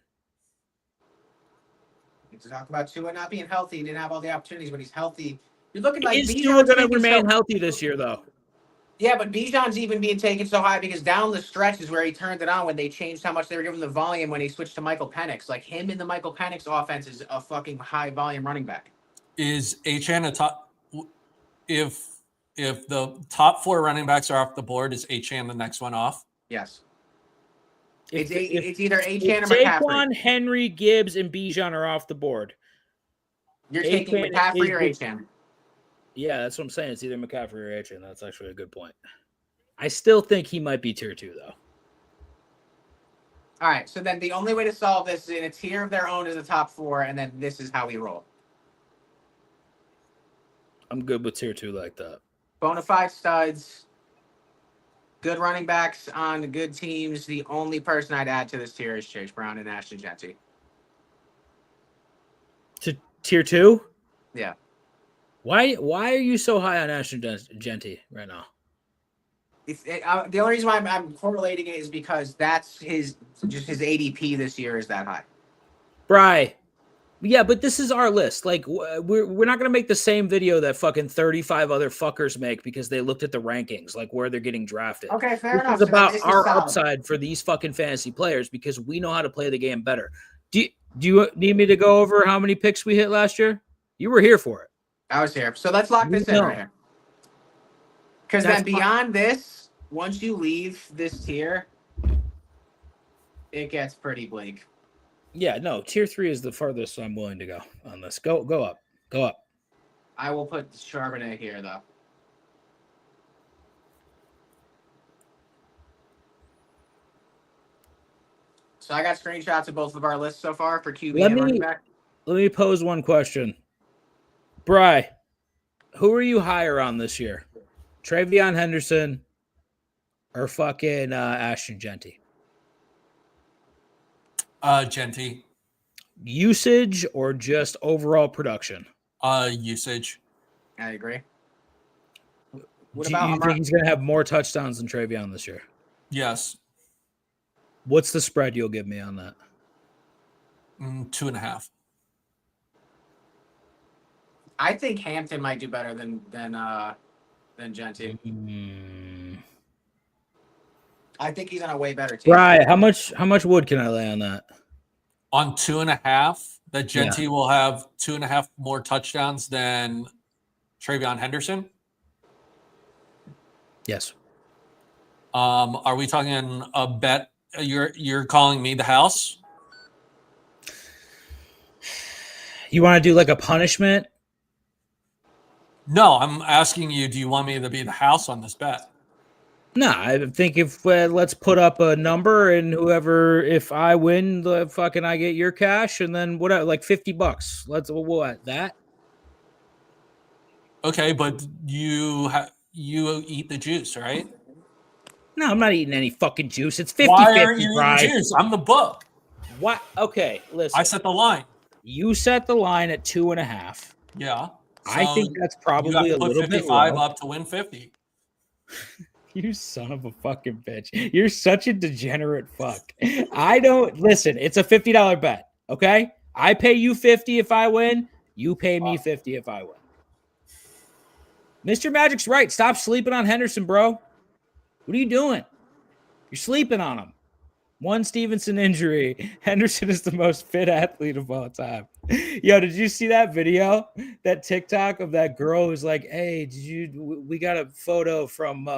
To talk about Tua not being healthy, he didn't have all the opportunities, but he's healthy. You're looking like Is Bijan's Tua going to taken remain healthy this year, though? Yeah, but Bijan's even being taken so high because down the stretch is where he turned it on when they changed how much they were giving the volume when he switched to Michael Penix. Like him in the Michael Penix offense is a fucking high volume running back. Is Achane a top? If the top 4 running backs are off the board, is Achane the next one off? Yes. It's either Achane or McCaffrey. Saquon, Henry, Gibbs, and Bijan are off the board. You're taking McCaffrey or Achane. Yeah, that's what I'm saying. It's either McCaffrey or Achane. That's actually a good point. I still think he might be tier 2, though. All right, so then the only way to solve this is in a tier of their own is the top 4, and then this is how we roll. I'm good with tier 2 like that. Bonafide studs, good running backs on good teams. The only person I'd add to this tier is Chase Brown and Ashton Genty. To tier 2? Yeah. Why are you so high on Ashton Genty right now? The only reason why I'm correlating it is because that's his ADP this year is that high. Bri. Yeah, but this is our list. Like, we're not going to make the same video that fucking 35 other fuckers make because they looked at the rankings, like where they're getting drafted. Okay, fair enough. This is about our upside for these fucking fantasy players because we know how to play the game better. Do you need me to go over how many picks we hit last year? You were here for it. I was here. So let's lock this in right here. Because then beyond this, once you leave this tier, it gets pretty bleak. Yeah, no, tier 3 is the furthest I'm willing to go on this. Go up. Go up. I will put Charbonnet here, though. So I got screenshots of both of our lists so far for QB and running back. Let me pose one question. Bri, who are you higher on this year? Travion Henderson or fucking Ashton Genty? Genty. Usage or just overall production? Usage. I agree. What Do about you think he's going to have more touchdowns than Travion this year? Yes. What's the spread you'll give me on that? 2.5. I think Hampton might do better than Genty. I think he's on a way better team. Right. How much wood can I lay on that? On 2.5, that Genty will have 2.5 more touchdowns than Travion Henderson. Yes. Are we talking a bet? You're calling me the house? You want to do like a punishment? No, I'm asking you, do you want me to be the house on this bet? No, I think if let's put up a number and whoever, if I win, I get your cash and then whatever, like $50. Let's what that? Okay, but you eat the juice, right? No, I'm not eating any fucking juice. It's 50-50. Why aren't you Brian. eating juice? I'm the book. What? Okay, listen. I set the line. You set the line at 2.5. Yeah. I think that's probably you a little bit 55 low. up to win 50. You son of a fucking bitch. You're such a degenerate fuck. I don't listen. It's a $50 bet. Okay. I pay you 50 if I win. You pay me 50 if I win. Mr. Magic's right. Stop sleeping on Henderson, bro. What are you doing? You're sleeping on him. One Stevenson injury. Henderson is the most fit athlete of all time. Yo, did you see that video? That TikTok of that girl who's like, hey, we got a photo from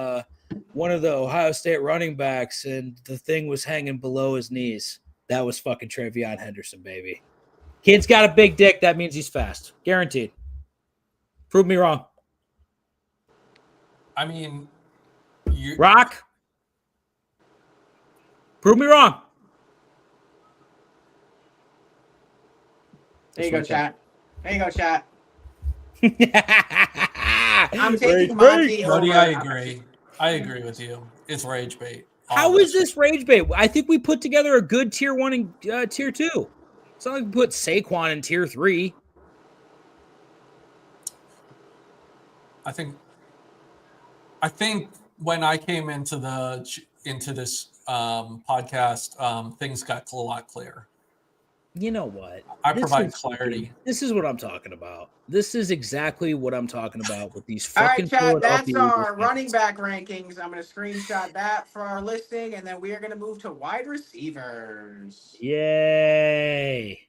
one of the Ohio State running backs and the thing was hanging below his knees. That was fucking Travion Henderson, baby. Kid's got a big dick. That means he's fast. Guaranteed. Prove me wrong. I mean, Rock. Prove me wrong. There you go, chat. There you go, chat. I'm Rage taking bait. Monty Brody, over. I agree. I agree with you. It's rage bait. How is this rage bait? I think we put together a good tier 1 and tier 2. It's not like we put Saquon in tier 3. I think when I came into this podcast, things got a lot clearer. You know what? I provide clarity. This is what I'm talking about. This is exactly what I'm talking about with these All fucking. right, chat. That's Philadelphia our Eagles running fans. back rankings. I'm going to screenshot that for our listing, and then we are going to move to wide receivers. Yay!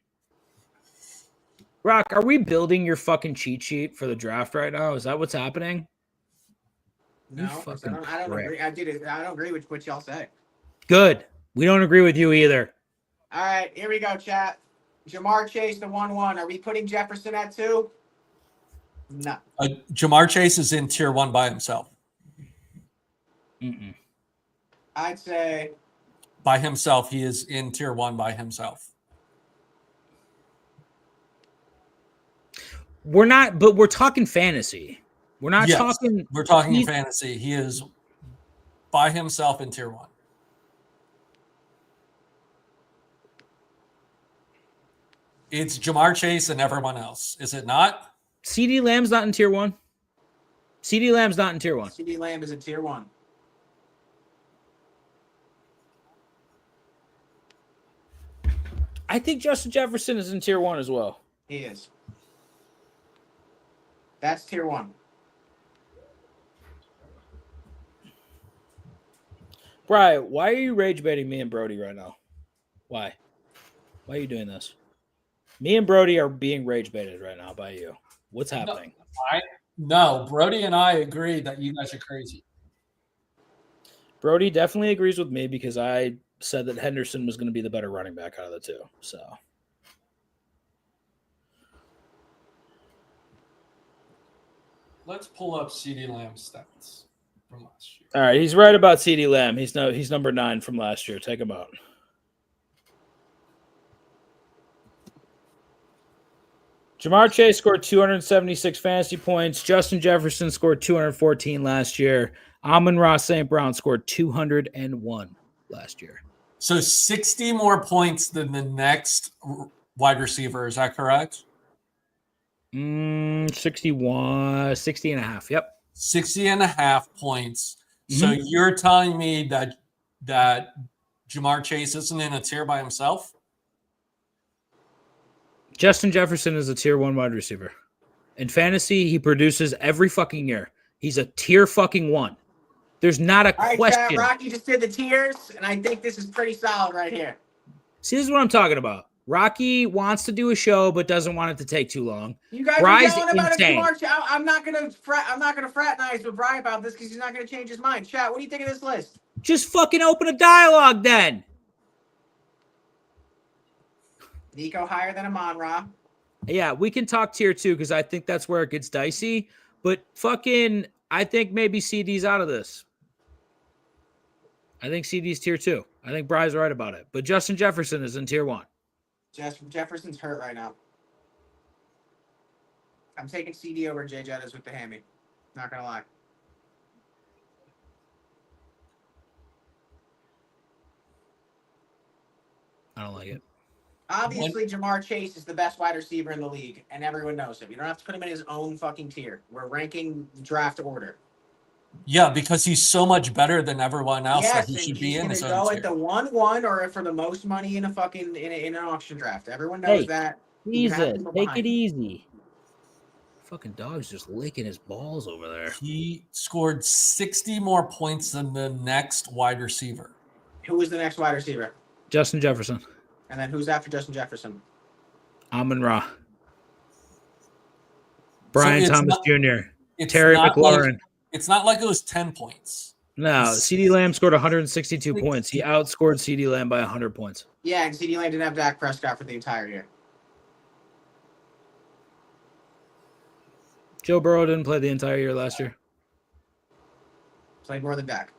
Rock, are we building your fucking cheat sheet for the draft right now? Is that what's happening? No, I don't agree. I don't agree with what y'all say. Good. We don't agree with you either. All right, here we go, chat. Jamar Chase, the 1-1. Are we putting Jefferson at 2? No. Jamar Chase is in tier 1 by himself. Mm-mm. I'd say By himself, he is in tier 1 by himself. We're not, but we're talking fantasy. We're not talking. We're talking fantasy. He is by himself in tier 1. It's Jamar Chase and everyone else. Is it not? CD Lamb's not in tier 1. CD Lamb's not in tier 1. CD Lamb is in tier 1. I think Justin Jefferson is in tier 1 as well. He is. That's tier 1. Brian, why are you rage baiting me and Brody right now? Why? Why are you doing this? Me and Brody are being rage baited right now by you. What's happening? No, Brody and I agree that you guys are crazy. Brody definitely agrees with me because I said that Henderson was going to be the better running back out of the two. So Let's pull up CD Lamb's stats from last year. all right, he's right about CD Lamb. He's number 9 from last year. Take him out. Jamar Chase scored 276 fantasy points. Justin Jefferson scored 214 last year. Amon-Ra St. Brown scored 201 last year. So 60 more points than the next wide receiver. Is that correct? 60 and a half. Yep. 60.5 points. So you're telling me that Jamar Chase isn't in a tier by himself? Justin Jefferson is a tier 1 wide receiver. In fantasy, he produces every fucking year. He's a tier fucking 1. There's not a All right, question. chat, Rocky just did the tiers, and I think this is pretty solid right here. See, this is what I'm talking about. Rocky wants to do a show, but doesn't want it to take too long. You guys Bry's are yelling about insane. it too much. I'm not gonna fraternize with Brian about this because he's not gonna change his mind. Chat, what do you think of this list? Just fucking open a dialogue then. Nico higher than Amon-Ra. Yeah, we can talk tier 2 because I think that's where it gets dicey. But fucking, I think maybe CD's out of this. I think CD's tier 2. I think Bry's right about it. But Justin Jefferson is in tier 1. Jefferson's hurt right now. I'm taking CD over Jay Jettas with the hammy. Not gonna lie. I don't like it. Obviously, Jamar Chase is the best wide receiver in the league, and everyone knows him. You don't have to put him in his own fucking tier. We're ranking draft order. Yeah, because he's so much better than everyone else that he and should be he's in his gonna own go tier. at the 1-1 or for the most money in a fucking in an auction draft. Everyone knows that. Jesus, take it easy. Fucking dog's just licking his balls over there. He scored 60 more points than the next wide receiver. Who was the next wide receiver? Justin Jefferson. And then who's after Justin Jefferson? Amon-Ra. Brian So Thomas Jr. Terry McLaurin. It's not like it was 10 points. No, CeeDee Lamb scored 162 points. He outscored CeeDee Lamb by 100 points. Yeah, and CeeDee Lamb didn't have Dak Prescott for the entire year. Joe Burrow didn't play the entire year last year. Played more than Dak.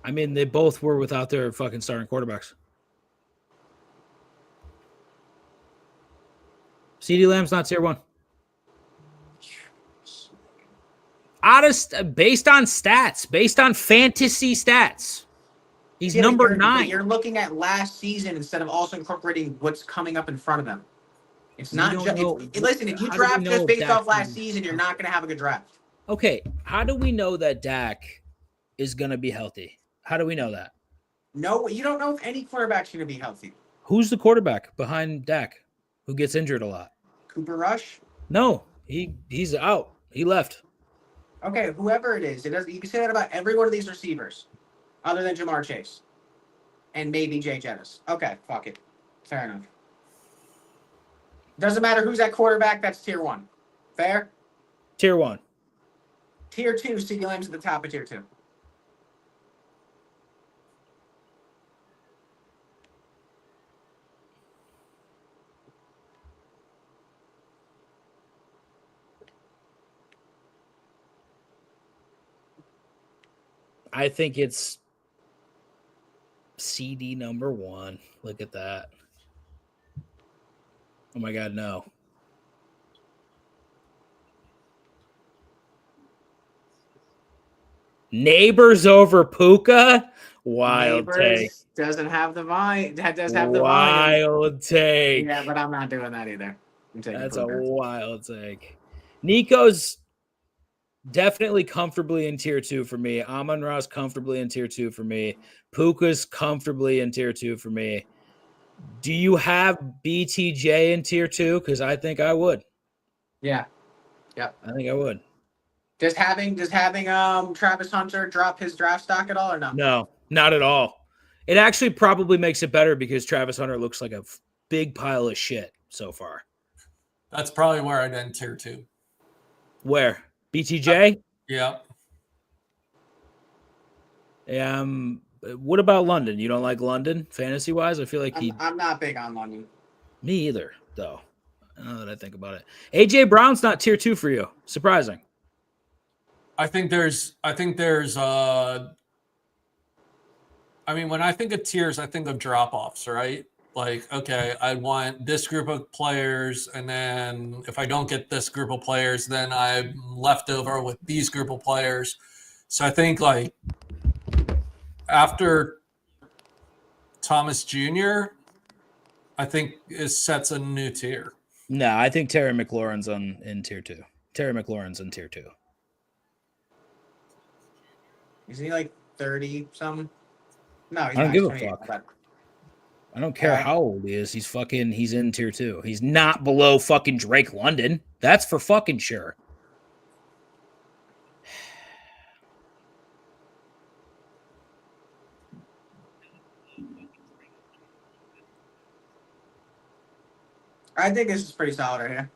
I mean, they both were without their fucking starting quarterbacks. CeeDee Lamb's not tier 1. Based on stats, based on fantasy stats. He's number 9. You're looking at last season instead of also incorporating what's coming up in front of them. It's not just. Listen, if you draft just based off last season, you're not going to have a good draft. Okay, how do we know that Dak is going to be healthy? How do we know that? No, you don't know if any quarterback's going to be healthy. Who's the quarterback behind Dak who gets injured a lot? Cooper Rush? No, he's out. He left. Okay, whoever it is, you can say that about every one of these receivers, other than Jamar Chase, and maybe Jay Jettis. Okay, fuck it, fair enough. Doesn't matter who's at quarterback. That's tier 1. Fair. Tier 1. Tier 2. CeeDee Lamb's at the top of tier 2. I think it's CD number 1. Look at that. Oh my God, no. Neighbors over Puka? Wild take. Doesn't have the volume. That does have the volume. Wild take. Yeah, but I'm not doing that either. That's Puka. A wild take. Nico's definitely comfortably in tier 2 for me. Amon-Ra's comfortably in tier 2 for me. Puka's comfortably in tier 2 for me. Do you have BTJ in tier 2? Because I think I would. Yeah. I think I would. Does having Travis Hunter drop his draft stock at all or no? No, not at all. It actually probably makes it better because Travis Hunter looks like a big pile of shit so far. That's probably where I'd end tier 2. Where? BTJ? Yeah. What about London? You don't like London fantasy-wise? I feel like I'm not big on London. Me either, though. Now that I think about it. AJ Brown's not tier 2 for you. Surprising. I think there's I mean, when I think of tiers, I think of drop-offs, right? Like, okay, I want this group of players, and then if I don't get this group of players, then I'm left over with these group of players. So I think, like, after Thomas Jr., I think it sets a new tier. No, I think Terry McLaurin's in tier 2. Terry McLaurin's in tier 2. Isn't he like 30 something? No, he's I don't not. give He's a 28. fuck. I don't care Alright. how old he is. He's in tier 2. He's not below fucking Drake London. That's for fucking sure. I think this is pretty solid right here.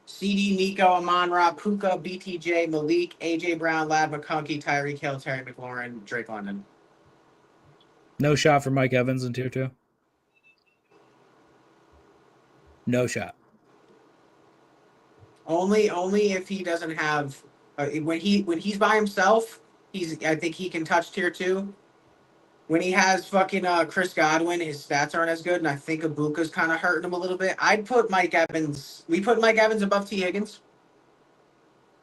CD, Nico, Amon-Ra, Puka, BTJ, Malik, AJ Brown, Lad McConkey, Tyreek Hill, Terry McLaurin, Drake London. No shot for Mike Evans in tier 2. No shot. Only if he doesn't have when he's by himself, I think he can touch tier 2. When he has fucking Chris Godwin, his stats aren't as good, and I think Ibuka's kind of hurting him a little bit. I'd put Mike Evans. We put Mike Evans above T. Higgins.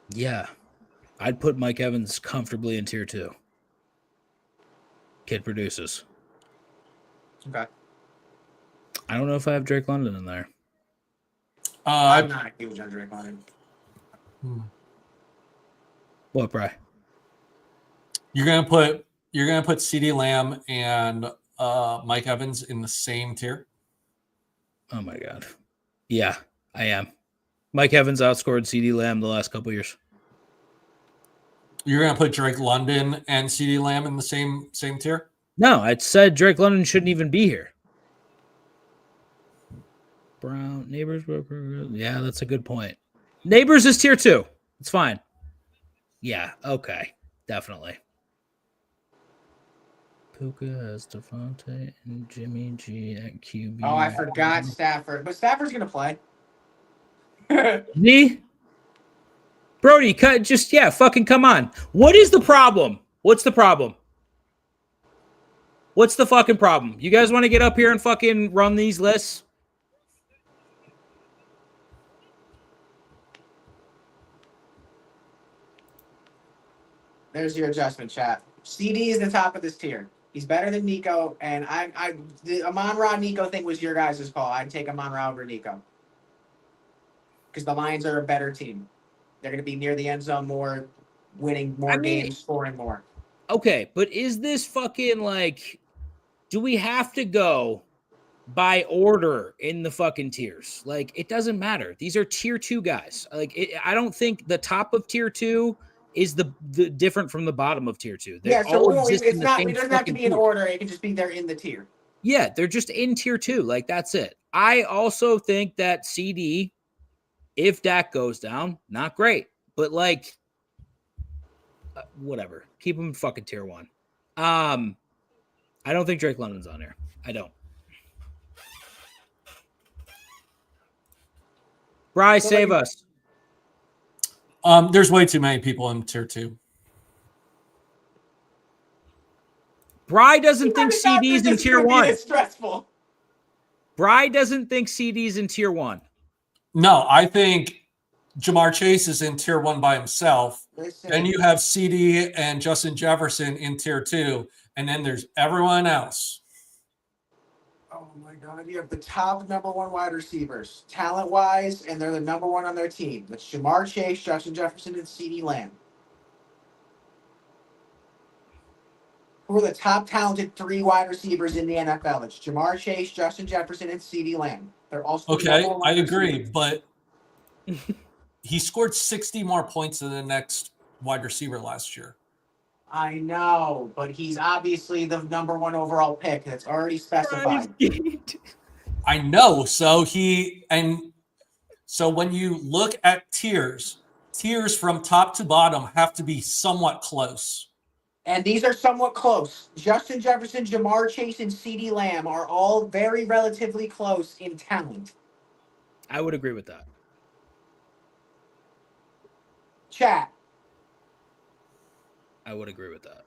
Yeah. I'd put Mike Evans comfortably in tier 2. Kid produces. Okay. I don't know if I have Drake London in there. I'm not a huge on Drake London. What, Bri? You're gonna put CD Lamb and Mike Evans in the same tier. Oh my god. Yeah, I am. Mike Evans outscored CD Lamb the last couple years. You're gonna put Drake London and CD Lamb in the same tier? No, I said Drake London shouldn't even be here. Brown, Neighbors. Yeah, that's a good point. Neighbors is tier 2. It's fine. Yeah, okay. Definitely. Puka has Devontae and Jimmy G at QB. Oh, I forgot Stafford. But Stafford's going to play. Me? Brody, fucking come on. What is the problem? What's the problem? What's the fucking problem? You guys want to get up here and fucking run these lists? There's your adjustment, chat. CD is the top of this tier. He's better than Nico, and the Amon-Ra Nico thing was your guys' call. I'd take Amon-Ra over Nico because the Lions are a better team. They're going to be near the end zone more, winning more games, scoring more. Okay, but is this fucking like? Do we have to go by order in the fucking tiers? Like, it doesn't matter. These are tier 2 guys. Like, I don't think the top of tier 2 is the different from the bottom of tier 2. Yeah, so it doesn't have to be in order. It can just be they're in the tier. Yeah, they're just in tier 2. Like, that's it. I also think that CD, if Dak goes down, not great. But, like, whatever. Keep him in fucking tier 1. I don't think Drake London's on here. I don't. Bry, save us. There's way too many people in tier 2. Bry doesn't think CD's in tier 1. It's stressful. Bry doesn't think CD's in tier 1. No, I think Jamar Chase is in tier 1 by himself. Then you have CD and Justin Jefferson in tier 2, and then there's everyone else. Oh my God! You have the top number 1 wide receivers, talent-wise, and they're the number 1 on their team. That's Jamar Chase, Justin Jefferson, and CeeDee Lamb. Who are the top talented 3 wide receivers in the NFL? It's Jamar Chase, Justin Jefferson, and CeeDee Lamb. They're also okay. I agree, but he scored 60 more points than the next wide receiver last year. I know, but he's obviously the number 1 overall pick. That's already specified. I know. So when you look at tiers from top to bottom have to be somewhat close. And these are somewhat close. Justin Jefferson, Jamar Chase, and CeeDee Lamb are all very relatively close in talent. I would agree with that. Chat. I would agree with that.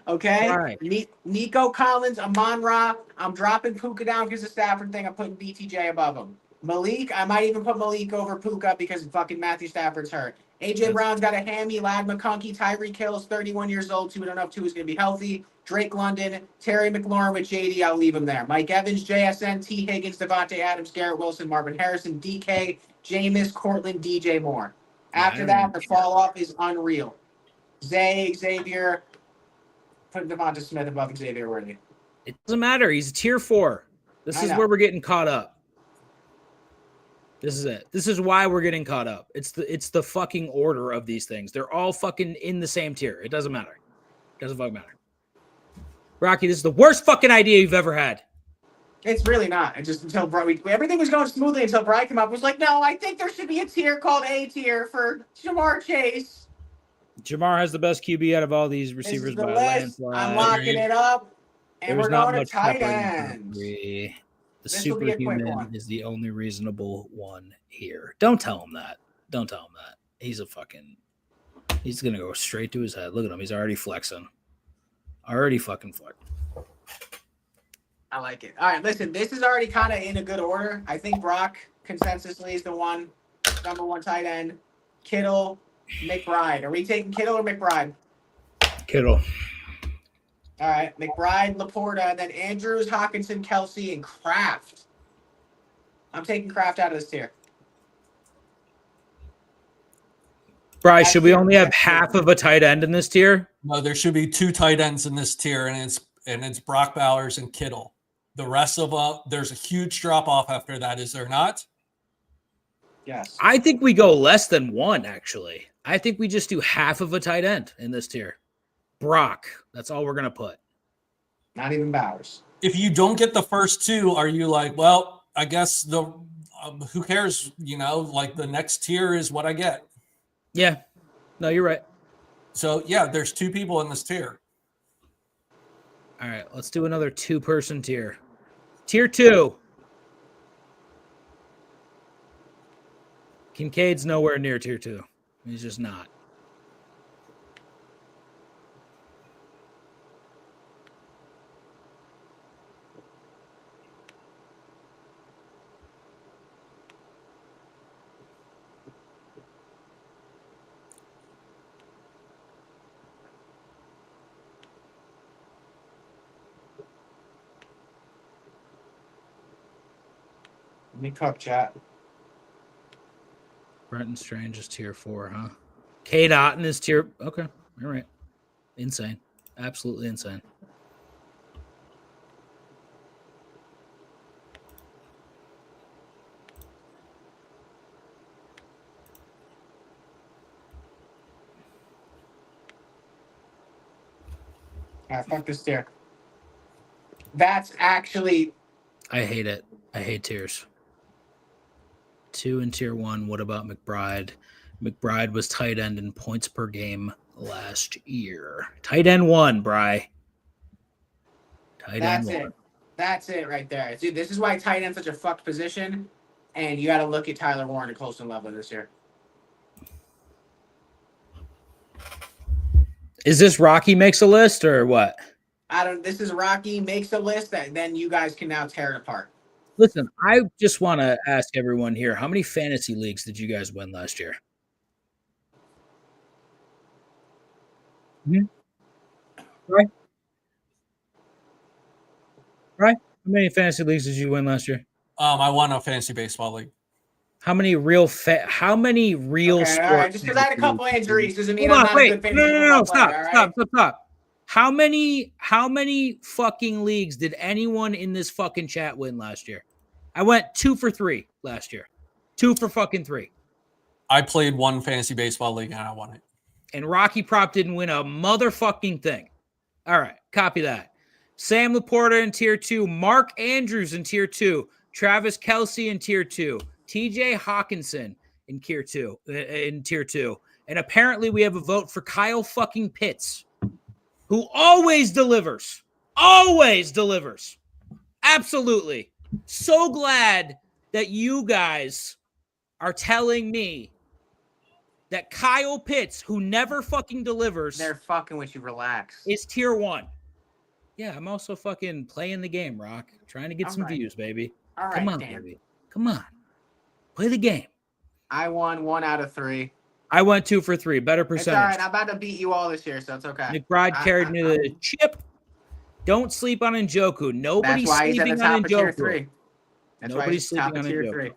Okay? Right. Nico Collins, Amon-Ra. I'm dropping Puka down because of the Stafford thing. I'm putting BTJ above him. Malik, I might even put Malik over Puka because fucking Matthew Stafford's hurt. AJ Brown's got a hammy. Lad McConkey, Tyreek Hill is 31 years old. We don't know if Tua is going to be healthy. Drake London, Terry McLaurin with JD. I'll leave him there. Mike Evans, JSN, T. Higgins, Devontae Adams, Garrett Wilson, Marvin Harrison, DK, Jameis, Cortland, DJ Moore. Yeah, After I that, don't the care. fall off is unreal. Xavier, put Devonta Smith above Xavier Worthy. It doesn't matter. He's a tier 4. This I is know. where we're getting caught up. This is it. This is why we're getting caught up. It's the fucking order of these things. They're all fucking in the same tier. It doesn't matter. It doesn't fucking matter. Rocky, this is the worst fucking idea you've ever had. It's really not. It just until everything was going smoothly until Brian came up and was like, no, I think there should be a tier called A tier for Jamar Chase. Jamar has the best QB out of all these This receivers is the by a list. landslide. I'm locking it up. And There's we're not going to much tight pepper in ends. the This will be a quick superhuman one. is the only reasonable one here. Don't tell him that. Don't tell him that. He's going to go straight to his head. Look at him. He's already flexing. Already fucking flexing. I like it. All right, listen, this is already kind of in a good order. I think Brock consensusly is the number one tight end. Kittle, McBride. Are we taking Kittle or McBride? Kittle. All right, McBride, Laporta, and then Andrews, Hawkinson, Kelsey, and Kraft. I'm taking Kraft out of this tier. Bryce, should we only have half of a tight end in this tier? No, there should be 2 tight ends in this tier, and it's Brock Bowers and Kittle. The rest of them, there's a huge drop off after that. Is there not? Yes. I think we go less than 1, actually. I think we just do half of a tight end in this tier. Brock. That's all we're going to put. Not even Bowers. If you don't get the first 2, are you like, well, I guess who cares? Like the next tier is what I get. Yeah. No, you're right. So, yeah, there's 2 people in this tier. All right, let's do another 2-person tier. Tier 2. Kincaid's nowhere near tier 2. He's just not. Let me cook, chat. Brenton Strange is tier 4, huh? Cade Otton is tier... Okay, all right. Insane. Absolutely insane. All right, fuck this tier. That's actually... I hate it. I hate tiers. 2 in tier 1. What about McBride? McBride was tight end in points per game last year. Tight end 1, Bry. Tight end 1. That's it right there. Dude, this is why tight end's such a fucked position, and you got to look at Tyler Warren and Colston Level this year. Is this Rocky makes a list or what? This is Rocky makes a list that then you guys can now tear it apart. Listen, I just want to ask everyone here, how many fantasy leagues did you guys win last year? Right? How many fantasy leagues did you win last year? I won a fantasy baseball league. How many real Okay, sports? all right. Just because I had a couple injuries doesn't mean Hold I'm on, not a good fantasy no, football player, all right? stop. How many fucking leagues did anyone in this fucking chat win last year? I went 2 for 3 last year. 2 for fucking 3. I played 1 fantasy baseball league and I won it. And Rocky Prop didn't win a motherfucking thing. All right, copy that. Sam Laporta in tier 2, Mark Andrews in tier 2, Travis Kelce in tier 2, TJ Hawkinson in tier 2, and apparently we have a vote for Kyle fucking Pitts, who always delivers. Absolutely. So glad that you guys are telling me that Kyle Pitts, who never fucking delivers, They're fucking with you. Relax. is tier 1. Yeah, I'm also fucking playing the game, Rock. Trying to get All some right. views, baby. All right, Come on, Dan. baby. Come on. Play the game. I won 1 out of 3. I went 2 for 3. Better It's percentage. all right. I'm about to beat you all this year, so it's okay. McBride carried me to the chip. Don't sleep on Njoku. Nobody's That's why he's at sleeping the top on of tier Njoku. 3. That's why Nobody's he's top sleeping of on tier Njoku. 3.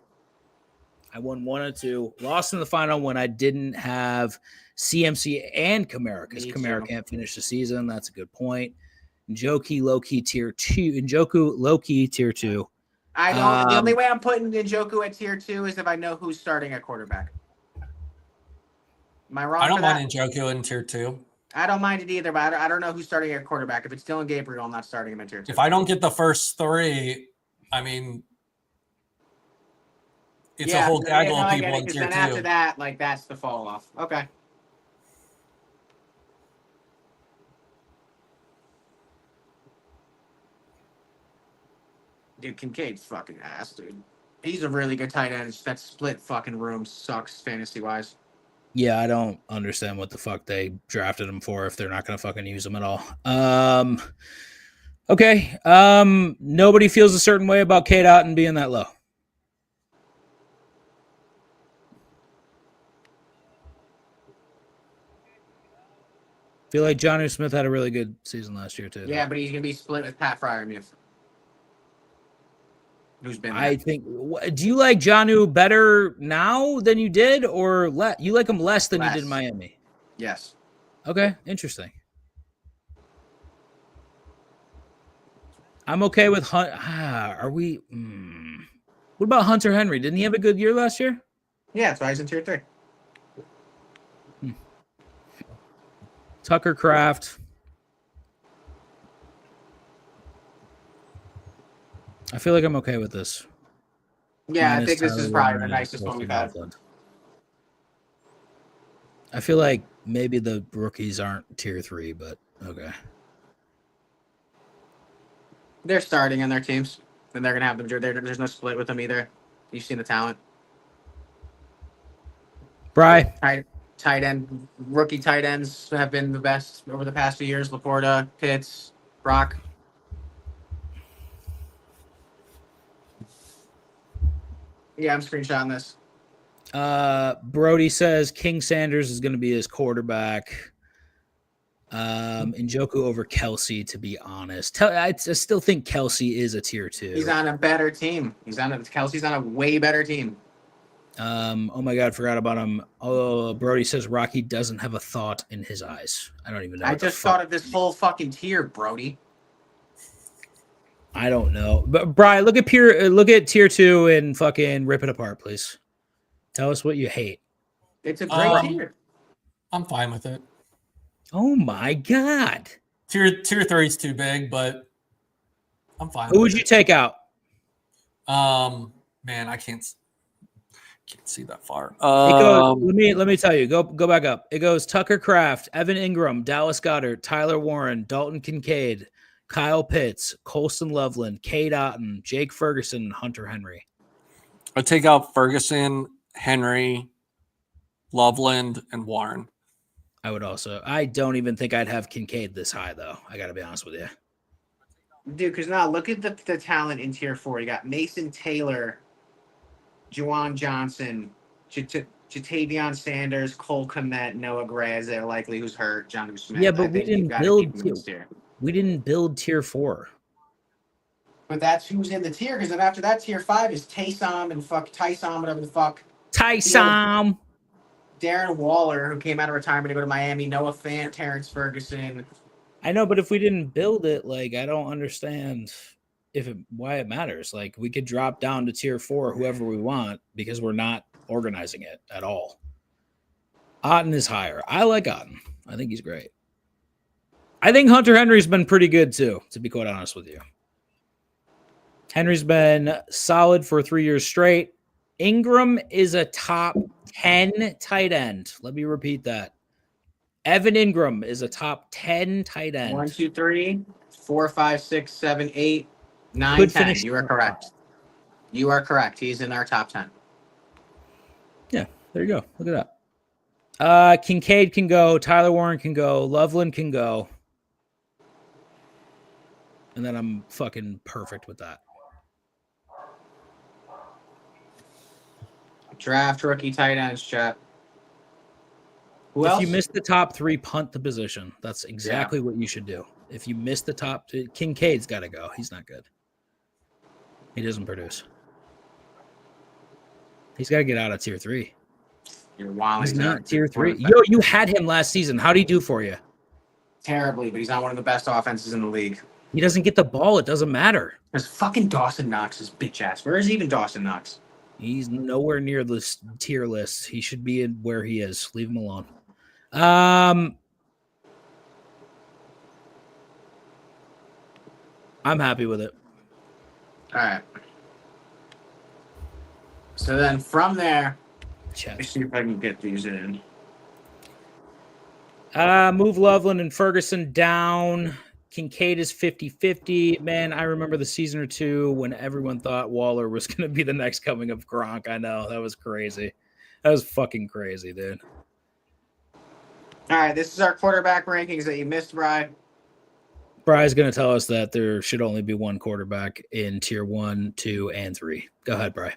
I won 1 and 2. Lost in the final when I didn't have CMC and Kamara because Me Kamara too. can't finish the season. That's a good point. Njoku low-key tier 2. Njoku low-key tier 2. I don't. The only way I'm putting Njoku at tier 2 is if I know who's starting at quarterback. Am I wrong? I don't for that? mind Njoku in tier 2. I don't mind it either, but I don't know who's starting at quarterback. If it's Dylan Gabriel, I'm not starting him at tier 2. If I don't get the first 3, I mean, it's a whole gaggle of people in tier 2. Then after that, like that's the fall off. Okay. Dude, Kincaid's fucking ass, dude. He's a really good tight end. That split fucking room sucks fantasy wise. Yeah, I don't understand what the fuck they drafted him for if they're not going to fucking use him at all. Okay. Nobody feels a certain way about Cade Otton being that low. Feel like Jonnu Smith had a really good season last year too. Yeah, but he's gonna be split with Pat Fryermuth, who's been. I think. Do you like Jonnu better now than you did, or you like him less than you did in Miami? Yes. Okay, interesting. I'm okay with Hunt. Are we? What about Hunter Henry? Didn't he have a good year last year? Yeah, that's why he's in tier 3. Tucker Kraft. I feel like I'm okay with this. Yeah, I think this is probably the nicest one we've had. I feel like maybe the rookies aren't tier 3, but okay. They're starting in their teams, and they're gonna have them. There's no split with them either. You've seen the talent. Bry. Tight end, rookie tight ends have been the best over the past few years. Laporta, Pitts, Brock. Yeah, I'm screenshotting this. Brody says King Sanders is going to be his quarterback. Njoku over Kelsey, to be honest. I still think Kelsey is a tier 2. He's on a better team. Kelsey's on a way better team. Oh my God, forgot about him. Oh, Brody says Rocky doesn't have a thought in his eyes. I don't even know. I just thought of this whole fucking tier, Brody. I don't know. But Brian, look at tier 2 and fucking rip it apart, please. Tell us what you hate. It's a great tier. I'm fine with it. Oh my God. Tier 3 is too big, but I'm fine. Who would you take out? Man, I can't see that far. It goes, let me tell you. Go back up. It goes Tucker Kraft, Evan Ingram, Dallas Goedert, Tyler Warren, Dalton Kincaid, Kyle Pitts, Colston Loveland, Cade Otton, Jake Ferguson, and Hunter Henry. I'd take out Ferguson, Henry, Loveland, and Warren. I would also. I don't even think I'd have Kincaid this high, though. I got to be honest with you. Dude, because now look at the talent in tier 4. You got Mason Taylor, Juwan Johnson, Jatavion Sanders, Cole Kmet, Noah Gray, Isaiah Likely, who's hurt, Jonnu Smith. Yeah, but we didn't build tier 4. But that's who's in the tier, because then after that, tier 5 is Taysom and Tyson, whatever the fuck. Tyson. Darren Waller, who came out of retirement to go to Miami, Noah Fant, Terrence Ferguson. I know, but if we didn't build it, like, I don't understand why it matters. Like, we could drop down to tier 4 whoever we want because we're not organizing it at all. Otton is higher. I like Otton. I think he's great. I think Hunter Henry's been pretty good too, to be quite honest with you. Henry's been solid for 3 years straight. Ingram is a top 10 tight end. Let me repeat that. Evan Ingram is a top 10 tight end. 1, 2, 3, 4, 5, 6, 7, 8, 9, 10. You are correct. You are correct. He's in our top 10. Yeah, there you go. Look at that. Kincaid can go. Tyler Warren can go. Loveland can go. And then I'm fucking perfect with that. Draft rookie tight ends, chat. Who else? If you miss the top 3, punt the position. That's exactly what you should do. If you miss the top, Kincaid's got to go. He's not good. He doesn't produce. He's got to get out of tier 3. You're wilding. He's not tier 3. Yo, you had him last season. How'd he do for you? Terribly, but he's not one of the best offenses in the league. He doesn't get the ball. It doesn't matter. There's fucking Dawson Knox's bitch ass. Where is even Dawson Knox? He's nowhere near this tier list. He should be in where he is. Leave him alone. I'm happy with it. All right. So then from there, Check. let's see if I can get these in. Move Loveland and Ferguson down. Kincaid is 50-50. Man, I remember the season or two when everyone thought Waller was going to be the next coming of Gronk. I know. That was crazy. That was fucking crazy, dude. All right, this is our quarterback rankings that you missed, Bri. Bri's going to tell us that there should only be one quarterback in tier 1, 2, and 3. Go ahead, Bri.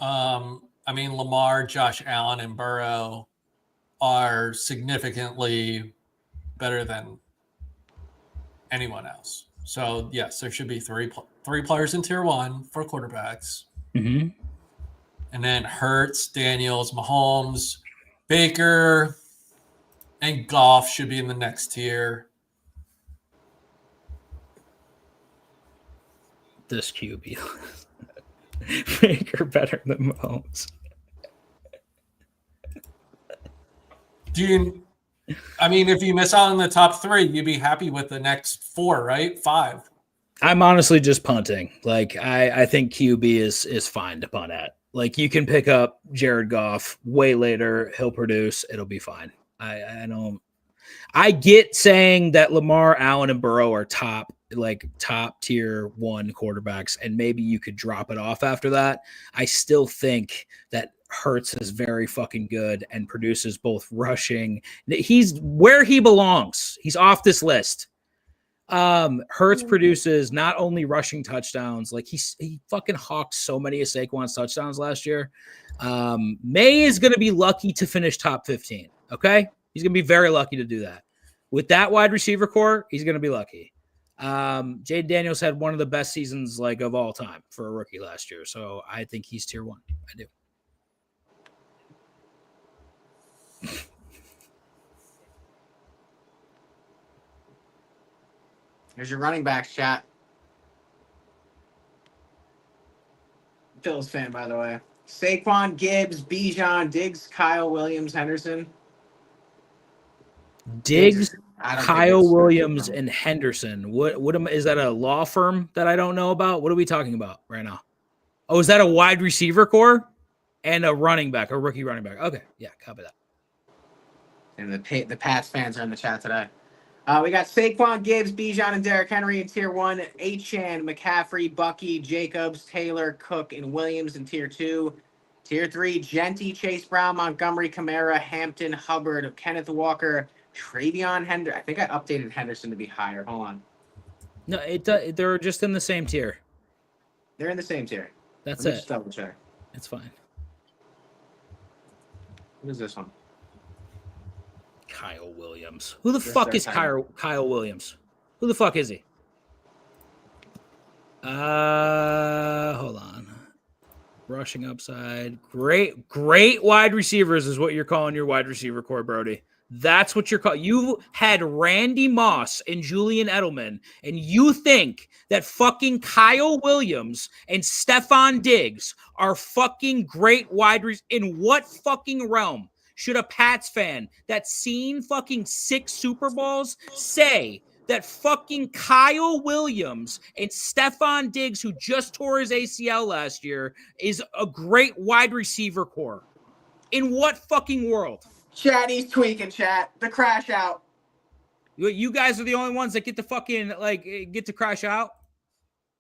I mean, Lamar, Josh Allen, and Burrow are significantly better than anyone else. So, yes, there should be three players in tier 1 for quarterbacks. Mm-hmm. And then Hurts, Daniels, Mahomes, Baker, and Goff should be in the next tier. This QB. Baker better than Mahomes. If you miss out on the top 3, you'd be happy with the next 4, right? 5. I'm honestly just punting. Like, I think QB is fine to punt at. Like, you can pick up Jared Goff way later. He'll produce. It'll be fine. I get saying that Lamar, Allen, and Burrow are top tier 1 quarterbacks, and maybe you could drop it off after that. I still think that Hurts is very fucking good and produces both rushing. He's where he belongs. He's off this list. Hurts produces not only rushing touchdowns, like he fucking hawked so many of Saquon's touchdowns last year. May is going to be lucky to finish top 15. Okay. He's going to be very lucky to do that. With that wide receiver core, he's going to be lucky. Jayden Daniels had one of the best seasons of all time for a rookie last year. So I think he's tier 1. I do. Here's your running backs, chat. Phil's fan, by the way. Saquon, Gibbs, Bijan, Diggs, Kyle, Williams, Henderson. Diggs, Kyle Williams, and Henderson. Is that a law firm that I don't know about? What are we talking about right now? Oh, is that a wide receiver core and a running back, a rookie running back? Okay, yeah, copy that. And the Pats fans are in the chat today. We got Saquon, Gibbs, Bijan, and Derrick Henry in tier 1. Achane, McCaffrey, Bucky, Jacobs, Taylor, Cook, and Williams in tier 2. Tier 3, Genty, Chase Brown, Montgomery, Kamara, Hampton, Hubbard, Kenneth Walker, Travion Henderson. I think I updated Henderson to be higher. Hold on. No, they're just in the same tier. They're in the same tier. That's Let me it. just double check. It's fine. What is this one? Kyle Williams. Who the fuck is Kyle Williams? Who the fuck is he? Hold on. Rushing upside. Great wide receivers is what you're calling your wide receiver core, Brody. That's what you're calling. You had Randy Moss and Julian Edelman, and you think that fucking Kyle Williams and Stephon Diggs are fucking great wide receivers. In what fucking realm should a Pats fan that's seen fucking 6 Super Bowls say that fucking Kyle Williams and Stephon Diggs, who just tore his ACL last year, is a great wide receiver core? In what fucking world? Chat, he's tweaking, chat. The crash out. You guys are the only ones that get to fucking get to crash out.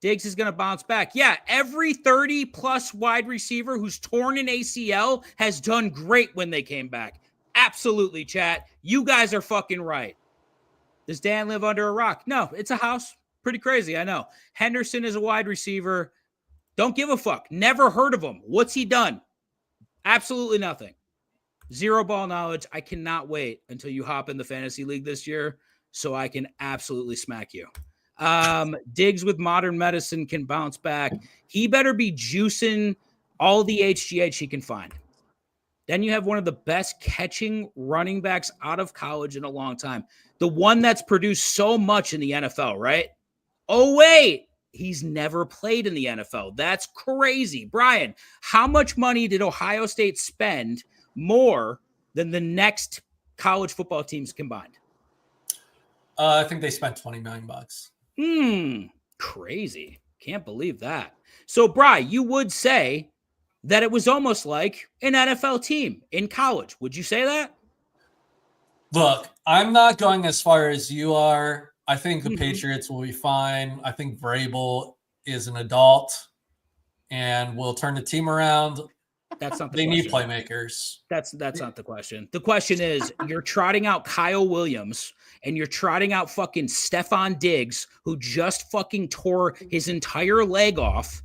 Diggs is going to bounce back. Yeah, every 30-plus wide receiver who's torn an ACL has done great when they came back. Absolutely, chat. You guys are fucking right. Does Dan live under a rock? No, it's a house. Pretty crazy, I know. Henderson is a wide receiver. Don't give a fuck. Never heard of him. What's he done? Absolutely nothing. Zero ball knowledge. I cannot wait until you hop in the fantasy league this year so I can absolutely smack you. Diggs with modern medicine can bounce back. He better be juicing all the HGH he can find. Then you have one of the best catching running backs out of college in a long time. The one that's produced so much in the NFL, right? Oh, wait, he's never played in the NFL. That's crazy. Brian, how much money did Ohio State spend more than the next college football teams combined? I think they spent $20 million. Crazy. Can't believe that. So, Bri, you would say that it was almost like an NFL team in college. Would you say that? Look, I'm not going as far as you are. I think the Patriots will be fine. I think Vrabel is an adult and will turn the team around. That's not the they question. need playmakers. That's not the question. The question is, you're trotting out Kyle Williams and you're trotting out fucking Stephon Diggs, who just fucking tore his entire leg off.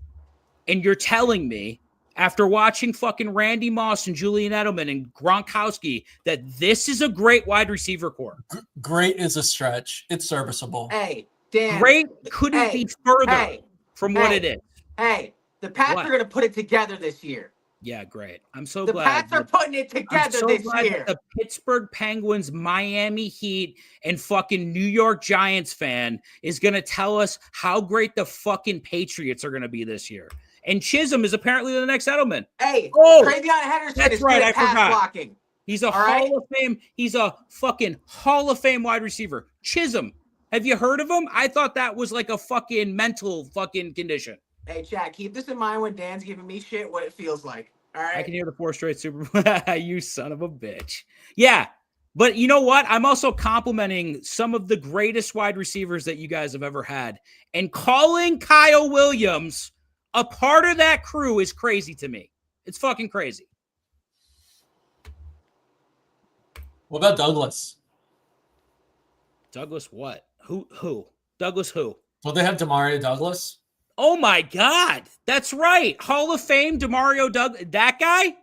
And you're telling me, after watching fucking Randy Moss and Julian Edelman and Gronkowski, that this is a great wide receiver core. Great is a stretch. It's serviceable. Hey, Dan. Great couldn't be further from what it is. Hey, the Pats are going to put it together this year. Yeah, great. I'm so glad. The Pats are putting it together this year. The Pittsburgh Penguins, Miami Heat, and fucking New York Giants fan is going to tell us how great the fucking Patriots are going to be this year. And Chisholm is apparently the next Edelman. Hey, Travion Henderson that's is right. good at pass blocking. He's a Hall of Fame. He's a fucking Hall of Fame wide receiver. Chisholm. Have you heard of him? I thought that was like a fucking mental fucking condition. Hey, Chad, keep this in mind when Dan's giving me shit what it feels like. All right. I can hear the 4 straight Super Bowl. You son of a bitch. Yeah. But you know what? I'm also complimenting some of the greatest wide receivers that you guys have ever had. And calling Kyle Williams a part of that crew is crazy to me. It's fucking crazy. What about Douglas? Douglas what? Who? Douglas who? Well, they have Demario Douglas. Oh my God. That's right. Hall of Fame, Demario Douglas. That guy?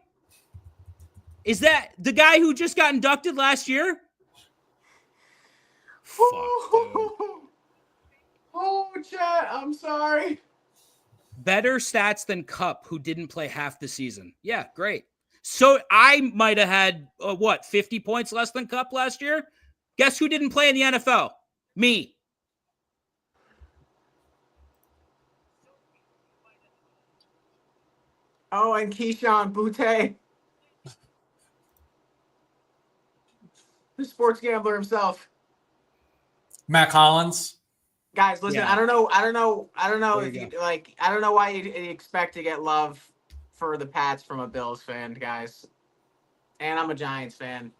Is that the guy who just got inducted last year? Fuck, dude. Oh, Chad, I'm sorry. Better stats than Kupp, who didn't play half the season. Yeah, great. So I might have had, 50 points less than Kupp last year? Guess who didn't play in the NFL? Me. Oh, and Keyshawn Butte. The sports gambler himself. Matt Collins. Guys, listen, Yeah. I don't know There if you you like, I don't know why you expect to get love for the Pats from a Bills fan, guys. And I'm a Giants fan.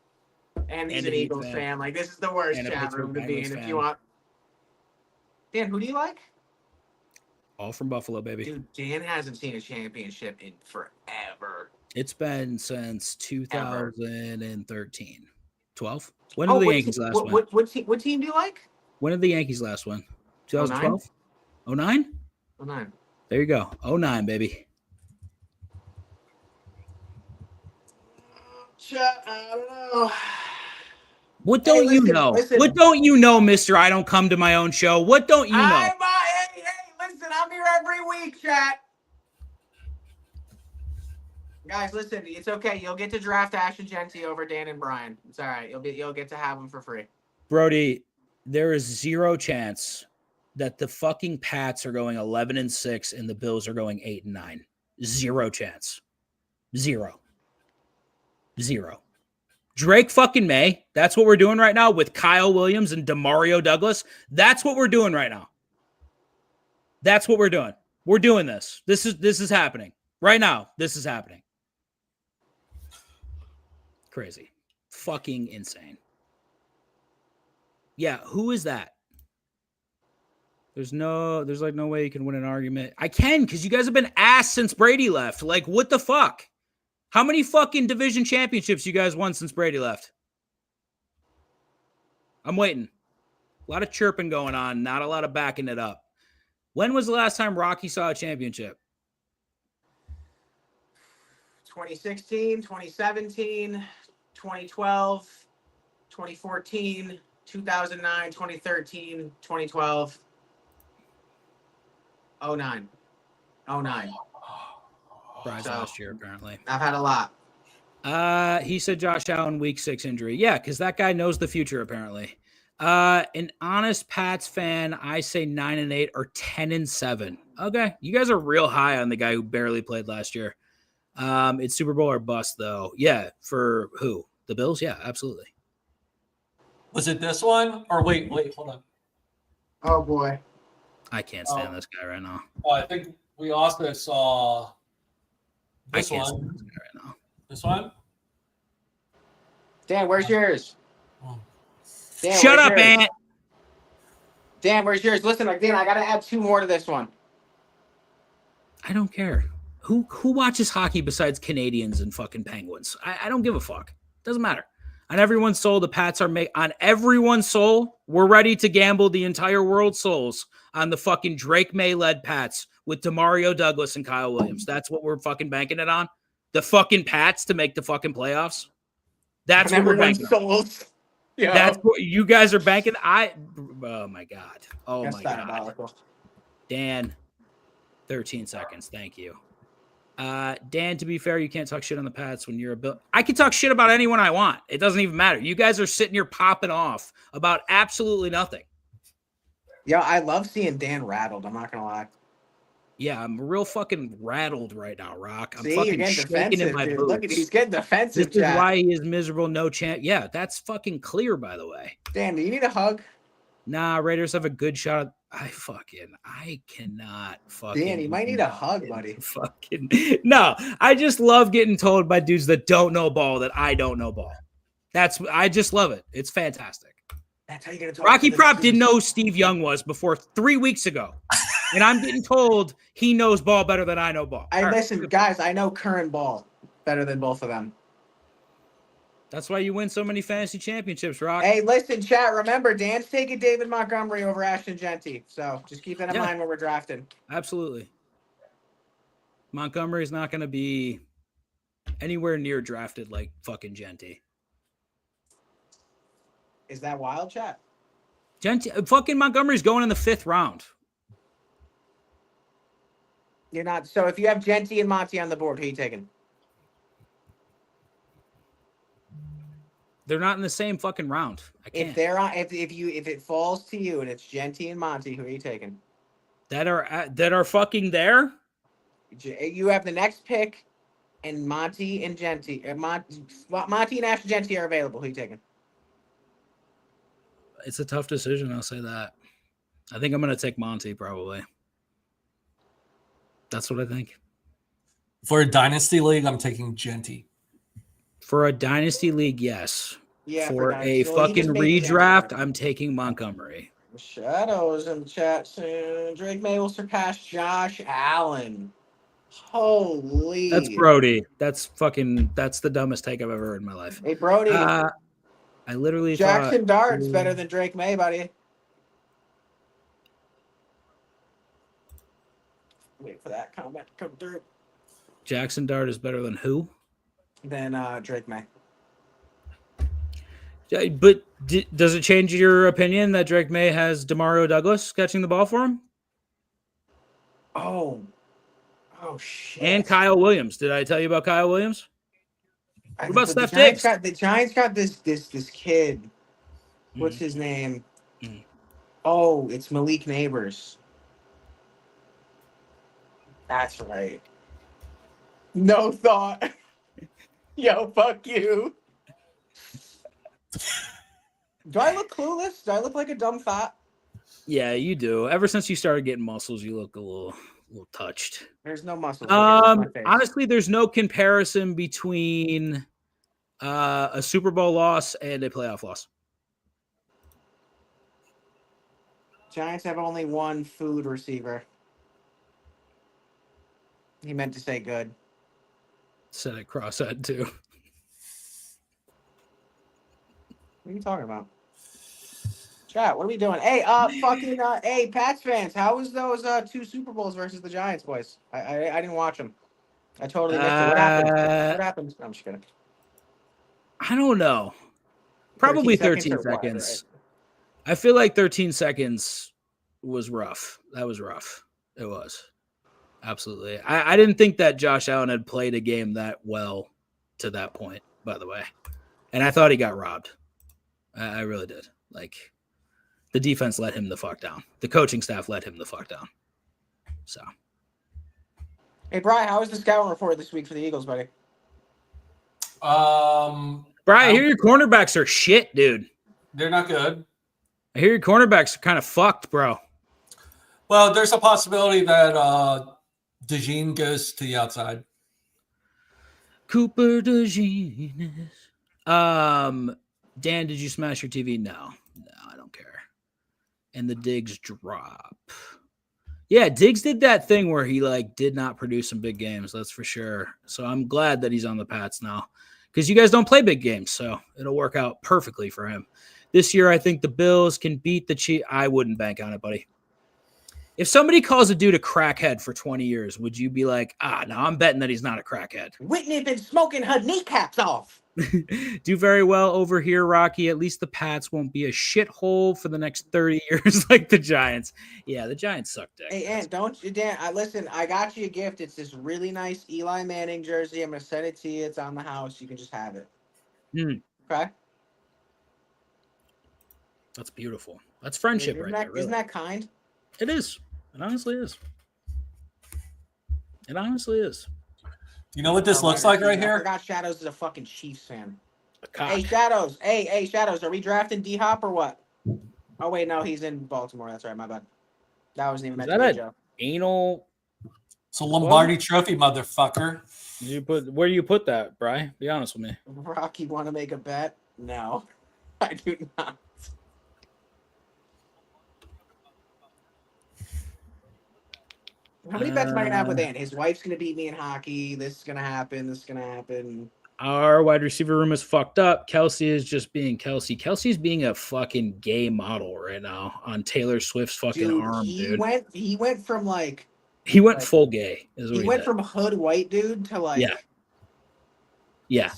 And he's an Eagles fan. Like, this is the worst chat room to be in if you want. Dan, who do you like? All from Buffalo, baby. Dude, Dan hasn't seen a championship in forever. It's been since 2013. 12? When Oh, did the Yankees last win? What team do you like? When did the Yankees last win? 2012? 09? 09. There you go. 09, baby. I don't know. What don't you know? Listen. What don't you know, mister? I don't come to my own show. What don't you know? Hey, listen, I'm here every week, chat. Guys, listen, it's okay. You'll get to draft Ash and Genty over Dan and Brian. It's all right. You'll get to have them for free. Brody, there is zero chance that the fucking Pats are going 11-6 and the Bills are going 8-9. Zero chance. Zero. Drake fucking May. That's what we're doing right now with Kyle Williams and Demario Douglas. That's what we're doing right now. That's what we're doing. We're doing this. This is happening. Right now, this is happening. Crazy. Fucking insane. Yeah, who is that? There's like no way you can win an argument. I can, because you guys have been ass since Brady left. Like, what the fuck? How many fucking division championships you guys won since Brady left? I'm waiting. A lot of chirping going on, not a lot of backing it up. When was the last time Rocky saw a championship? 2016, 2017, 2012, 2014, 2009, 2013, 2012, 09. Bryce So- last year, apparently. I've had a lot. He said Josh Allen week 6 injury. Yeah, because that guy knows the future, apparently. An honest Pats fan, I say 9-8 or 10-7. Okay, you guys are real high on the guy who barely played last year. It's Super Bowl or bust, though. Yeah, for who? The Bills? Yeah, absolutely. Was it this one? Or wait, hold on. Oh boy. I can't stand this guy right now. Oh, I think we also saw this I can't stand one. this guy right now. This one? Dan, where's yours? Oh. Dan, Shut where's up, yours? Ant. Dan, where's yours? Listen, Dan, I gotta add 2 more to this one. I don't care. Who watches hockey besides Canadians and fucking Penguins? I don't give a fuck. Doesn't matter. On everyone's soul, the Pats are on everyone's soul. We're ready to gamble the entire world's souls on the fucking Drake May-led Pats with Demario Douglas and Kyle Williams. That's what we're fucking banking it on. The fucking Pats to make the fucking playoffs. That's what we're banking on. Souls. Yeah. That's what you guys are banking. Oh my God. Oh That's my God. diabolical. Dan, 13 seconds. Thank you. Dan, to be fair, you can't talk shit on the Pats when you're a Bill. I can talk shit about anyone I want. It doesn't even matter. You guys are sitting here popping off about absolutely nothing. Yeah, I love seeing Dan rattled. I'm not gonna lie. Yeah, I'm real fucking rattled right now, Rock. I'm See, you're fucking getting shaking defensive, in my dude. boots. Look at he's getting defensive. This is Chat. why he is miserable. No chance. Yeah, that's fucking clear, by the way. Dan, do you need a hug? Nah, Raiders have a good shot. I cannot fucking. Dan, you might need a hug, buddy. No, I just love getting told by dudes that don't know ball that I don't know ball. I just love it. It's fantastic. That's how you're gonna talk. Rocky Prop didn't know who Steve Young was before 3 weeks ago. And I'm getting told he knows ball better than I know ball. Listen, guys, I know current ball better than both of them. That's why you win so many fantasy championships, Rock. Hey, listen, chat. Remember, Dan's taking David Montgomery over Ashton Genty. So just keep that in mind when we're drafting. Absolutely. Montgomery's not going to be anywhere near drafted like fucking Genty. Is that wild, chat? Fucking Montgomery's going in the 5th round. You're not. So if you have Genty and Monty on the board, who are you taking? They're not in the same fucking round. I can't. If they're on, if it falls to you and it's Genty and Monty, who are you taking? That are fucking there. You have the next pick, and Monty and Genty, Monty and Ash Genty are available. Who are you taking? It's a tough decision. I'll say that. I think I'm going to take Monty probably. That's what I think. For a dynasty league, I'm taking Genty. For a dynasty league, yes. Yeah. For a fucking redraft, I'm taking Montgomery. Shadows in the chat soon. Drake May will surpass Josh Allen. Holy. That's Brody. That's the dumbest take I've ever heard in my life. Hey, Brody. I literally Jackson Dart's better than Drake May, buddy. Wait for that comment to come through. Jackson Dart is better than who? Than Drake May. But does it change your opinion that Drake May has Demario Douglas catching the ball for him? Oh shit. And Kyle Williams. Did I tell you about Kyle Williams? What about Steph Diggs? The Giants got this kid. What's his name? Oh, it's Malik Neighbors. That's right. No thought. Yo, fuck you. Do I look clueless? Do I look like a dumb fat? Yeah, you do. Ever since you started getting muscles, you look a little touched. There's no muscles. Honestly, there's no comparison between a Super Bowl loss and a playoff loss. Giants have only one food receiver. He meant to say good. Said it cross-eyed too. What are you talking about? Chat, what are we doing? Hey, hey, Pats fans, how was those 2 Super Bowls versus the Giants, boys? I didn't watch them. I totally missed it. What happened? What happened? I'm just kidding. I don't know. Probably 13 seconds. Right? I feel like 13 seconds was rough. That was rough. It was. Absolutely. I didn't think that Josh Allen had played a game that well to that point, by the way. And I thought he got robbed. I really did. Like, the defense let him the fuck down. The coaching staff let him the fuck down. So. Hey, Brian, how was the scouting report this week for the Eagles, buddy? Brian, I hear your cornerbacks are shit, dude. They're not good. I hear your cornerbacks are kind of fucked, bro. Well, there's a possibility that Degen goes to the outside. Cooper Degen. Dan, did you smash your TV? No, I don't care. And the Diggs drop. Yeah, Diggs did that thing where he did not produce some big games. That's for sure. So I'm glad that he's on the Pats now because you guys don't play big games. So it'll work out perfectly for him. This year, I think the Bills can beat the Chiefs. I wouldn't bank on it, buddy. If somebody calls a dude a crackhead for 20 years, would you be like, no, I'm betting that he's not a crackhead? Whitney been smoking her kneecaps off. Do very well over here, Rocky. At least the Pats won't be a shithole for the next 30 years like the Giants. Yeah, the Giants suck dick. Hey, Ant, don't you, Dan? Listen, I got you a gift. It's this really nice Eli Manning jersey. I'm going to send it to you. It's on the house. You can just have it. Okay? That's beautiful. That's friendship Isn't right that, there. Really. Isn't that kind? It is. It honestly is. It honestly is. You know what this looks like right here? I forgot Shadows is a fucking Chiefs fan. Hey, Shadows. Hey, Shadows. Are we drafting D-Hop or what? Oh, wait, no. He's in Baltimore. That's right. My bad. That wasn't even meant to be a joke. Anal. It's a Lombardi trophy, motherfucker. Where do you put that, Bri? Be honest with me. Rocky, want to make a bet? No. I do not. How many bets am I going to have with Ant? His wife's going to beat me in hockey. This is going to happen. This is going to happen. Our wide receiver room is fucked up. Kelsey is just being Kelsey. Kelsey's being a fucking gay model right now on Taylor Swift's fucking arm, dude. He went from He went full gay. He went from hood white dude to yeah,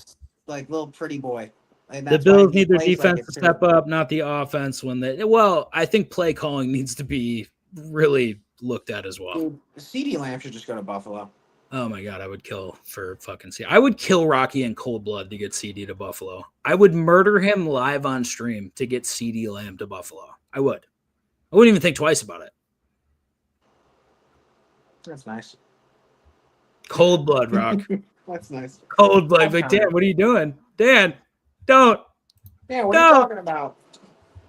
little pretty boy. And the Bills need their defense to step up, not the offense. I think play calling needs to be really looked at as well. Dude, CD Lamb should just go to Buffalo. Oh my God, I would kill for fucking CD. I would kill Rocky in cold blood to get CD to Buffalo. I would murder him live on stream to get CD Lamb to Buffalo. I would. I wouldn't even think twice about it. That's nice. Cold blood, Rock. That's nice. Cold blood. Like, Dan, what are you doing? Dan, don't. Dan, what are you talking about?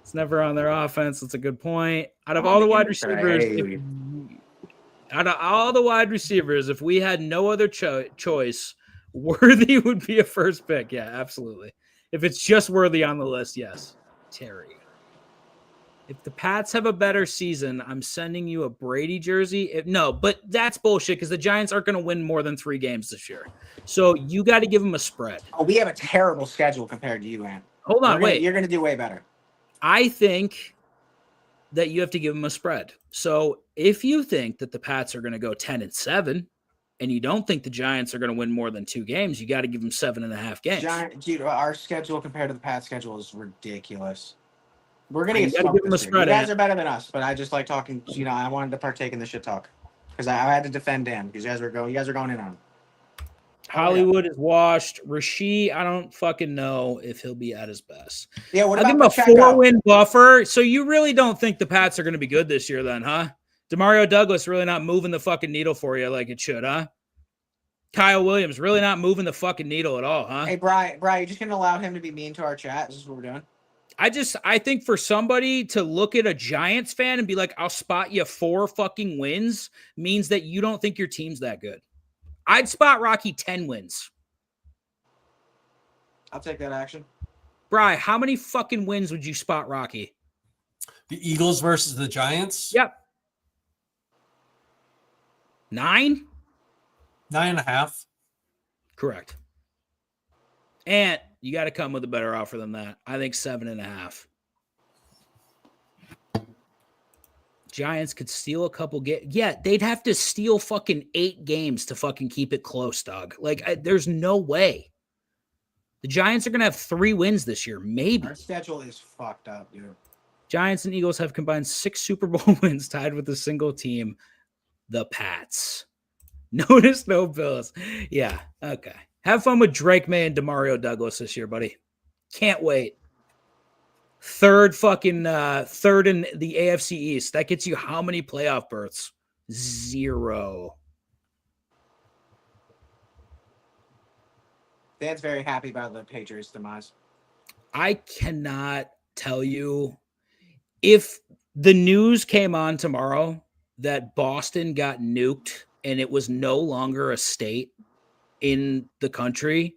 It's never on their offense. That's a good point. Out of all the wide receivers, if we had no other choice, Worthy would be a first pick. Yeah, absolutely. If it's just Worthy on the list, yes. Terry. If the Pats have a better season, I'm sending you a Brady jersey. No, but that's bullshit because the Giants aren't going to win more than 3 games this year. So you got to give them a spread. Oh, we have a terrible schedule compared to you, man. Hold on, wait. You're going to do way better. I think that you have to give them a spread. So if you think that the Pats are going to go 10-7 and you don't think the Giants are going to win more than 2 games, you got to give them 7.5 games. Dude, our schedule compared to the Pats schedule is ridiculous. We're going to get give them a spread. You guys are better than us, but I just like talking. I wanted to partake in the shit talk because I had to defend Dan because you guys are going in on him. Hollywood is washed. Rasheed, I don't fucking know if he'll be at his best. Yeah, what I about give him a 4-win buffer. So you really don't think the Pats are going to be good this year then, huh? DeMario Douglas really not moving the fucking needle for you like it should, huh? Kyle Williams really not moving the fucking needle at all, huh? Hey, Brian, you're just going to allow him to be mean to our chat? Is this what we're doing? I think for somebody to look at a Giants fan and be like, I'll spot you 4 fucking wins means that you don't think your team's that good. I'd spot Rocky 10 wins. I'll take that action. Bri, how many fucking wins would you spot Rocky? The Eagles versus the Giants? Yep. 9? 9.5. Correct. And you got to come with a better offer than that. I think 7.5. Giants could steal a couple games. Yeah, they'd have to steal fucking 8 games to fucking keep it close, dog. There's no way. The Giants are going to have 3 wins this year, maybe. Our schedule is fucked up, dude. Giants and Eagles have combined 6 Super Bowl wins tied with a single team, the Pats. Notice no Bills. Yeah. Okay. Have fun with Drake May and Demario Douglas this year, buddy. Can't wait. Third in the AFC East. That gets you how many playoff berths? 0. Dan's very happy about the Patriots' demise. I cannot tell you if the news came on tomorrow that Boston got nuked and it was no longer a state in the country,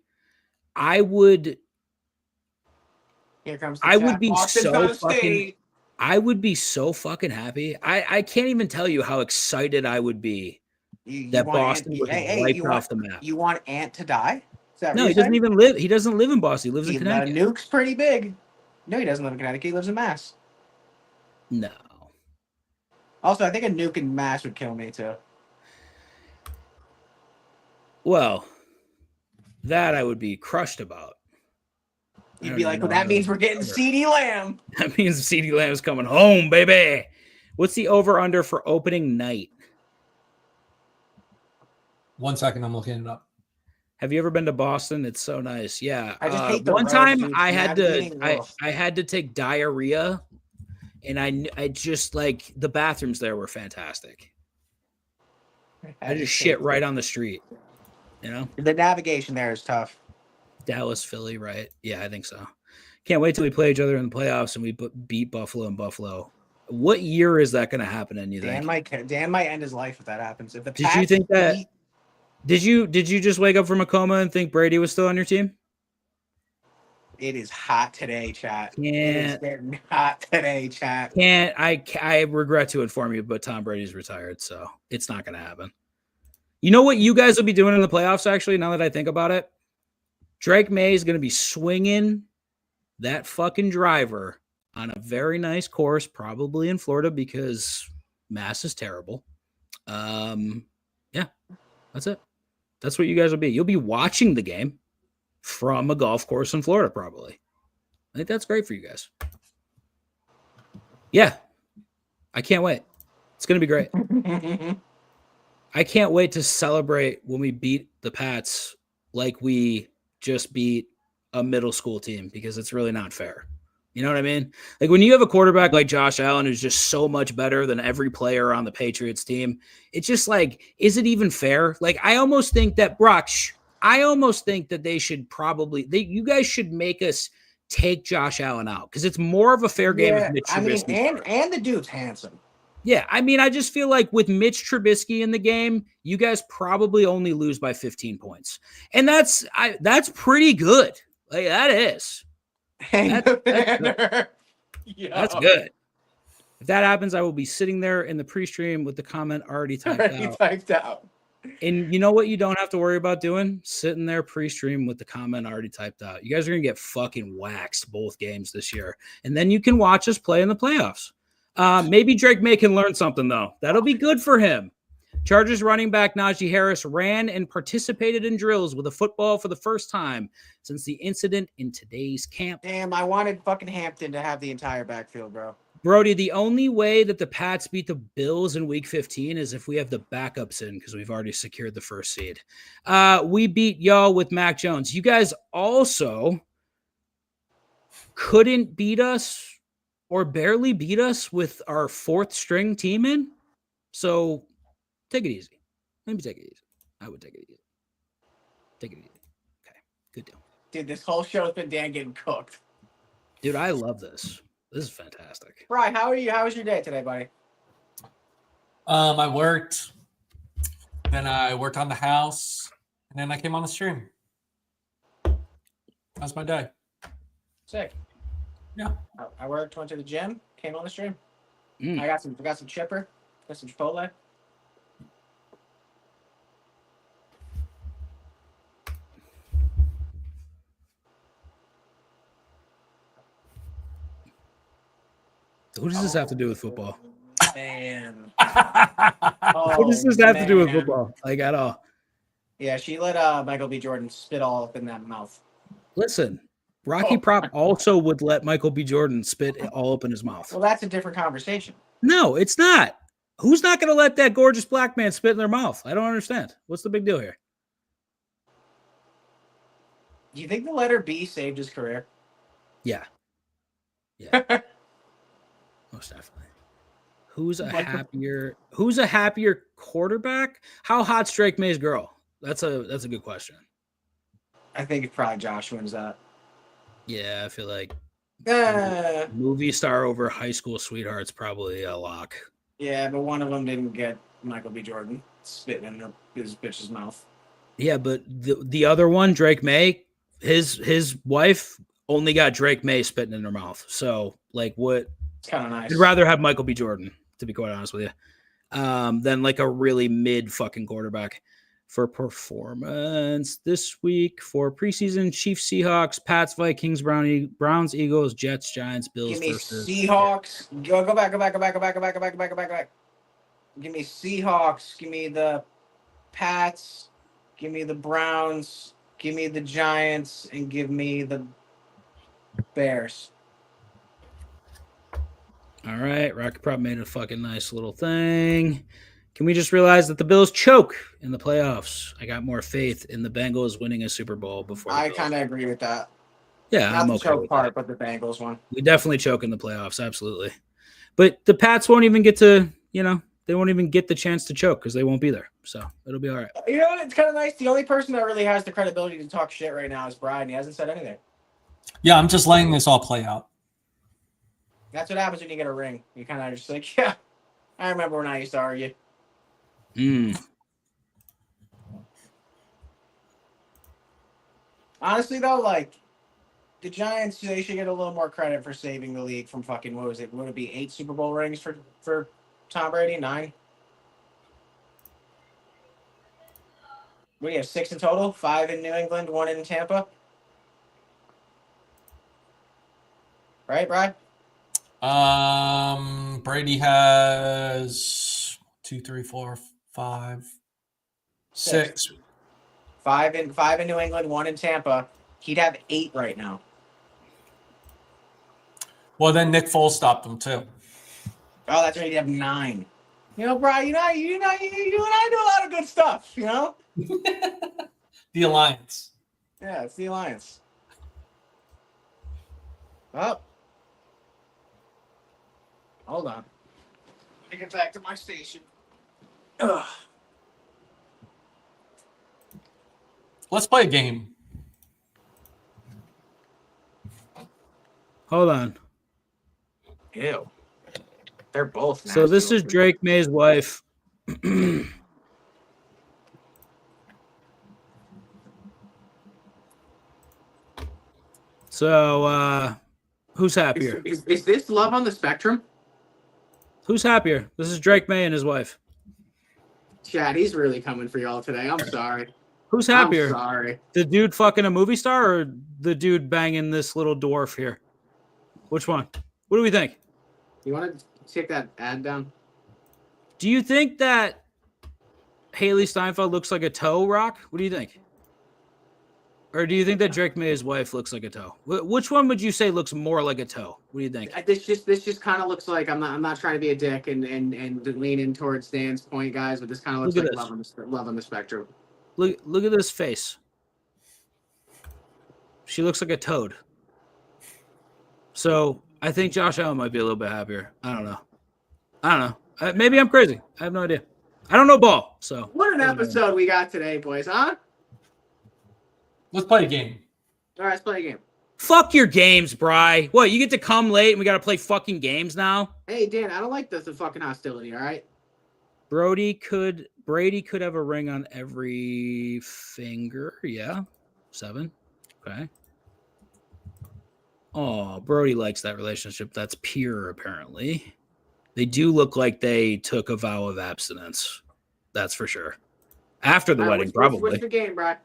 I would Here comes the I chat. would be Boston's so not a fucking state. I would be so fucking happy. I can't even tell you how excited I would be that want Boston was wiped off the map. You want Ant to die? Is that what No, you're he doesn't saying? even live. He doesn't live in Boston. He lives in The Connecticut. nuke's pretty big. No, he doesn't live in Connecticut. He lives in Mass. No. Also, I think a nuke in Mass would kill me too. Well, that I would be crushed about. You'd be like, well, that means we're getting CeeDee Lamb. That means CeeDee Lamb's coming home, baby. What's the over-under for opening night? 1 second, I'm looking it up. Have you ever been to Boston? It's so nice. Yeah. I just hate the one roads, time dude. I had to Navigating, I had to take diarrhea, and I just like the bathrooms there were fantastic. I just shit right on the street. You know, The navigation there is tough. Dallas, Philly, right? Yeah, I think so. Can't wait till we play each other in the playoffs and we beat Buffalo and Buffalo. What year is that going to happen in? You think? Dan might end his life if that happens. If the Did you think that? Did you just wake up from a coma and think Brady was still on your team? It is hot today, chat. Can't. It is getting hot today, chat. I regret to inform you, but Tom Brady's retired, so it's not going to happen. You know what you guys will be doing in the playoffs, actually, now that I think about it? Drake May is going to be swinging that fucking driver on a very nice course, probably in Florida because Mass is terrible. Yeah, that's it. That's what you guys will be. You'll be watching the game from a golf course in Florida, probably. I think that's great for you guys. Yeah, I can't wait. It's going to be great. I can't wait to celebrate when we beat the Pats like we just beat a middle school team because it's really not fair. You know what I mean? Like when you have a quarterback like Josh Allen who's just so much better than every player on the Patriots team, it's just like, is it even fair? Like I almost think that they should probably you guys should make us take Josh Allen out because it's more of a fair game with Mitch Trubisky. And the dude's handsome. Yeah, I mean, I just feel like with Mitch Trubisky in the game, you guys probably only lose by 15 points. And that's pretty good. Like that is. That's good. That's good. If that happens, I will be sitting there in the pre-stream with the comment already typed out. And you know what you don't have to worry about doing? Sitting there pre-stream with the comment already typed out. You guys are going to get fucking waxed both games this year. And then you can watch us play in the playoffs. Maybe Drake May can learn something, though. That'll be good for him. Chargers running back Najee Harris ran and participated in drills with a football for the first time since the incident in today's camp. Damn, I wanted fucking Hampton to have the entire backfield, bro. Brody, the only way that the Pats beat the Bills in Week 15 is if we have the backups in because we've already secured the first seed. We beat y'all with Mac Jones. You guys also couldn't beat us or barely beat us with our fourth string team in. So take it easy. Maybe take it easy. I would take it easy. Take it easy. Okay. Good deal. Dude, this whole show's been Dan getting cooked. Dude, I love this. This is fantastic. Brian, how are you? How was your day today, buddy? I worked. Then I worked on the house. And then I came on the stream. That's my day. Sick. Yeah. I worked, went to the gym, came on the stream. I got some chipper, got some Chipotle. What does this have to do with football? Man. What does this have to do with football? Like at all? Yeah, she let Michael B. Jordan spit all up in that mouth. Listen, Rocky Prop also would let Michael B. Jordan spit all up in his mouth. Well, that's a different conversation. No, it's not. Who's not going to let that gorgeous black man spit in their mouth? I don't understand. What's the big deal here? Do you think the letter B saved his career? Yeah. Most definitely. Who's a happier quarterback? How hot's Drake May's girl? That's a good question. I think probably Josh wins that. Yeah, I feel like movie star over high school sweetheart's probably a lock. Yeah, but one of them didn't get Michael B. Jordan spitting in his bitch's mouth. Yeah, but the other one, Drake May, his wife only got Drake May spitting in her mouth. So, like, what? It's kind of nice. I'd rather have Michael B. Jordan, to be quite honest with you, than like a really mid fucking quarterback. For performance this week for preseason, Chiefs, Seahawks, Pats, Vikings, Browns, Eagles, Jets, Giants, Bills. Give me Seahawks. Go back. Give me Seahawks. Give me the Pats. Give me the Browns. Give me the Giants, and give me the Bears. All right, Rocket Prop made a fucking nice little thing. Can we just realize that the Bills choke in the playoffs? I got more faith in the Bengals winning a Super Bowl before. I kind of agree with that. Yeah, not I'm the okay choke with part, that. but the Bengals one. We definitely choke in the playoffs, absolutely. But the Pats won't even get to, they won't even get the chance to choke because they won't be there. So it'll be all right. You know what? It's kind of nice. The only person that really has the credibility to talk shit right now is Brian. He hasn't said anything. Yeah, I'm just letting this all play out. That's what happens when you get a ring. You kind of just like, yeah, I remember when I used to argue. Honestly, though, like, the Giants, they should get a little more credit for saving the league from fucking, what was it? Would it be 8 Super Bowl rings for Tom Brady? 9? What do you have, 6 in total? 5 in New England, 1 in Tampa? Right, Brad? Brady has 2, 3, 4, 5, 6. 5 in New England, 1 in Tampa. He'd have 8 right now. Well, then Nick Foles stopped him too. Oh, that's right. He'd have 9. You know, Brian, you and I do a lot of good stuff, you know? The Alliance. Yeah, it's the Alliance. Oh. Hold on. Let me get back to my station. Ugh. Let's play a game. Hold on. Ew. They're both nasty. So this is Drake May's wife. So, who's happier? Is this love on the spectrum? Who's happier? This is Drake May and his wife. Chad, he's really coming for y'all today. I'm sorry. Who's happier? I'm sorry. The dude fucking a movie star or the dude banging this little dwarf here? Which one? What do we think? You want to take that ad down? Do you think that Haley Steinfeld looks like a toe, Rock? What do you think? Or do you think that Drake May's wife looks like a toe? Which one would you say looks more like a toe? What do you think? This just kind of looks like I'm not trying to be a dick and lean in towards Dan's point, guys, but this kind of looks like love on the spectrum. Look at this face. She looks like a toad. So I think Josh Allen might be a little bit happier. I don't know. Maybe I'm crazy. I have no idea. I don't know ball. So what an episode we got today, boys, huh? Let's play a game. All right, let's play a game. Fuck your games, Bri. What, you get to come late and we got to play fucking games now? Hey, Dan, I don't like the fucking hostility, all right? Brady could have a ring on every finger. Yeah. 7. Okay. Oh, Brody likes that relationship. That's pure, apparently. They do look like they took a vow of abstinence. That's for sure. After the wedding, probably. What's the game, Brad?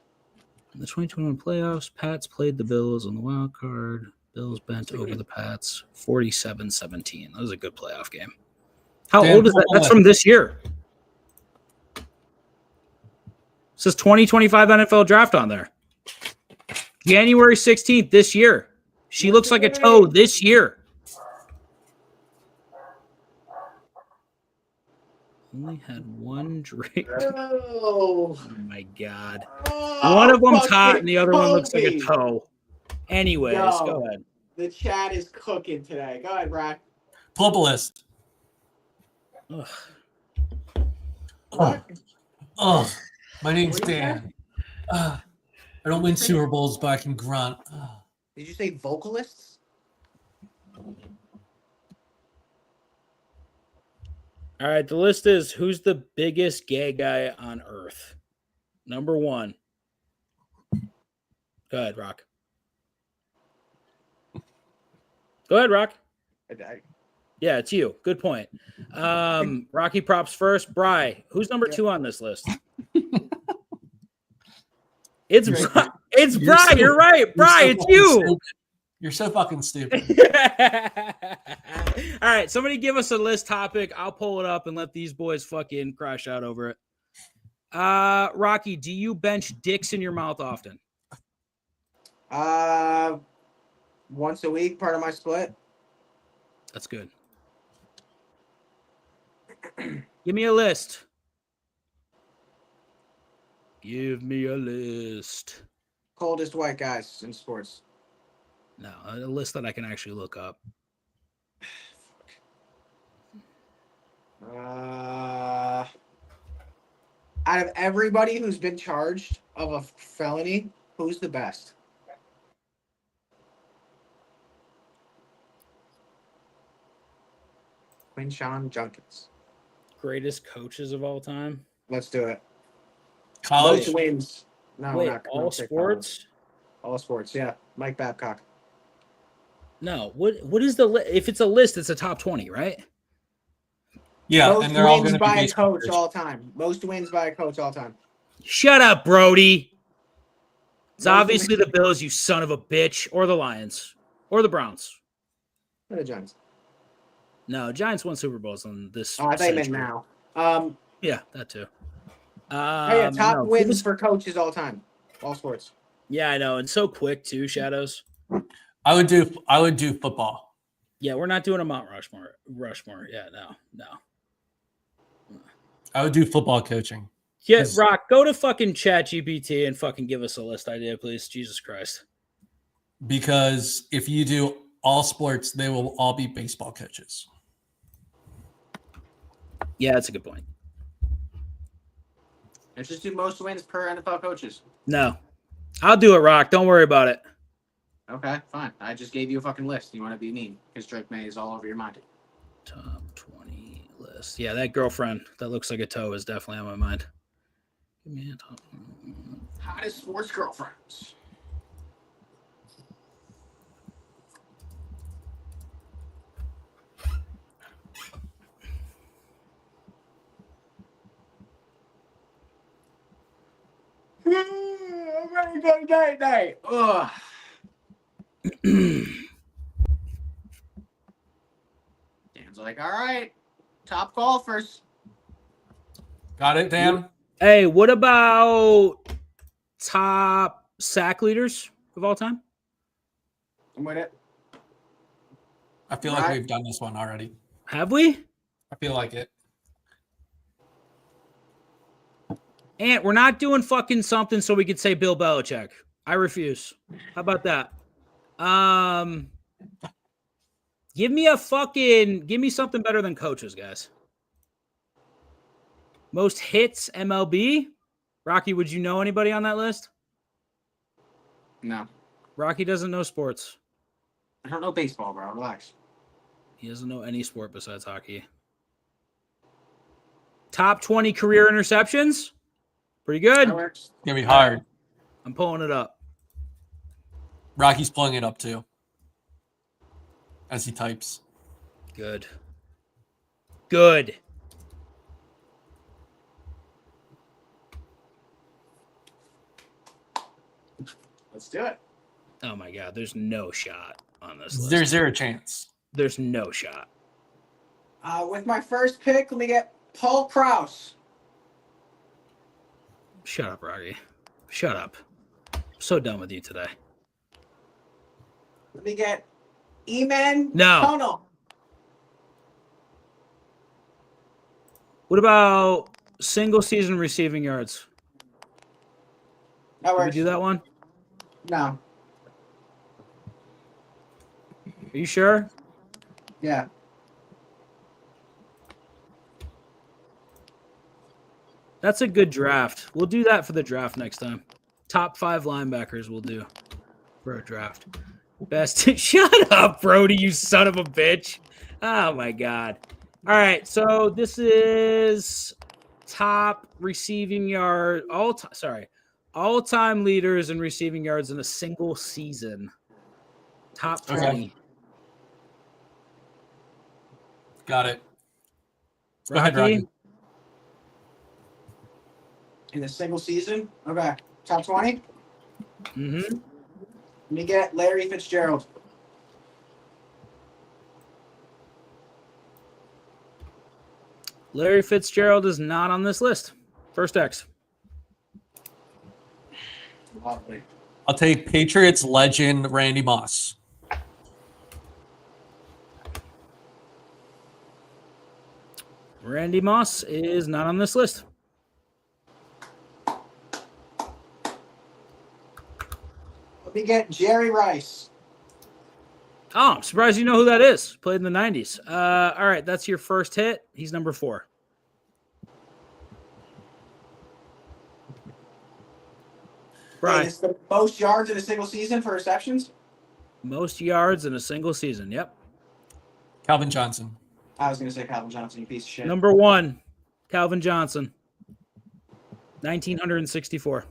In the 2021 playoffs, Pats played the Bills on the wild card. Bills bent over the Pats 47-17. That was a good playoff game. How old is that? That's from this year. It says 2025 NFL draft on there. January 16th this year. She looks like a toe this year. Only had one drink. Oh, Oh my god. oh, One of them's fucking hot and the other one looks like a Kobe. toe. Anyways, Yo. go ahead. The chat is cooking today. Go ahead, Brock. Pull up a list. Ugh. Oh, my name's What did you Dan. I don't win Super Bowls, but I can grunt. Did you say vocalists? All right, the list is who's the biggest gay guy on earth? Number 1. Go ahead, Rock. Go ahead, Rock. Yeah, it's you. Good point. Rocky props first. Bri, who's number 2 on this list? It's Bri. It's Bri. So, you're right. Bri, it's you. Stupid. You're so fucking stupid. All right, somebody give us a list topic. I'll pull it up and let these boys fucking crash out over it. Rocky, do you bench dicks in your mouth often? Once a week, part of my split. That's good. Give me a list. Give me a list. Coldest white guys in sports. No, a list that I can actually look up. Out of everybody who's been charged of a felony, who's the best? Quinshawn Junkins. Greatest coaches of all time. Let's do it. College. Most wins. No, Wait, not all sports? All sports, yeah. Mike Babcock. No. What is the list? If it's a list, it's a top 20, right? Yeah, Most and they're all wins going to by be a coach players. all time. Most wins by a coach all time. Shut up, Brody. It's Most obviously wins- the Bills, you son of a bitch, or the Lions, or the Browns. Or the Giants. No, Giants won Super Bowls on this. Oh, I thought you meant century. now. Yeah, that too. Yeah, top no, wins for coaches all time. All sports. Yeah, I know, and so quick too. Shadows. I would do football. Yeah, we're not doing a Mount Rushmore. Yeah, no. I would do football coaching. Yeah, Yes. Rock, go to fucking ChatGPT and fucking give us a list idea, please. Jesus Christ. Because if you do all sports, they will all be baseball coaches. Yeah, that's a good point. Let's just do most wins per NFL coaches. No. I'll do it, Rock. Don't worry about it. Okay, fine. I just gave you a fucking list. You want to be mean because Drake May is all over your mind. Top 20 list. Yeah, that girlfriend that looks like a toe is definitely on my mind. Give me a top. Hottest sports girlfriends. I'm ready to go to night. Ugh. Dan's like, all right, top golfers. Got it, Dan? Hey, what about top sack leaders of all time? I'm with it. I feel like we've done this one already. Have we? I feel like it. And we're not doing fucking something so we could say Bill Belichick. I refuse. How about that? Give me something better than coaches, guys. Most hits MLB. Rocky, would you know anybody on that list? No. Rocky doesn't know sports. I don't know baseball, bro. Relax. He doesn't know any sport besides hockey. Top 20 career interceptions. Pretty good. That works. It's going to be hard. I'm pulling it up. Rocky's pulling it up too as he types. Good. Good. Let's do it. Oh my God. There's no shot on this list. There's zero chance. There's no shot. With my first pick, let me get Paul Krause. Shut up, Rocky. Shut up. I'm so done with you today. Let me get Eman No. Tunnel. What about single season receiving yards? That Did we works. do that one? No. Are you sure? Yeah. That's a good draft. We'll do that for the draft next time. Top 5 linebackers we'll do for a draft. Best. Shut up, Brody, you son of a bitch. Oh, my God. All right, so this is top receiving yard. All-time leaders in receiving yards in a single season. Top 20. Okay. Got it. Go ahead, Rocky? Rocky. In a single season? Okay. Top 20? Mm-hmm. Let me get Larry Fitzgerald. Larry Fitzgerald is not on this list. First X. Lovely. I'll take Patriots legend Randy Moss. Randy Moss is not on this list. Let me get Jerry Rice. Oh, I'm surprised you know who that is. Played in the 90s. All right, that's your first hit. He's number 4. Right. It's the most yards in a single season for receptions? Most yards in a single season. Yep. Calvin Johnson. I was going to say Calvin Johnson, you piece of shit. Number 1, Calvin Johnson. 1964.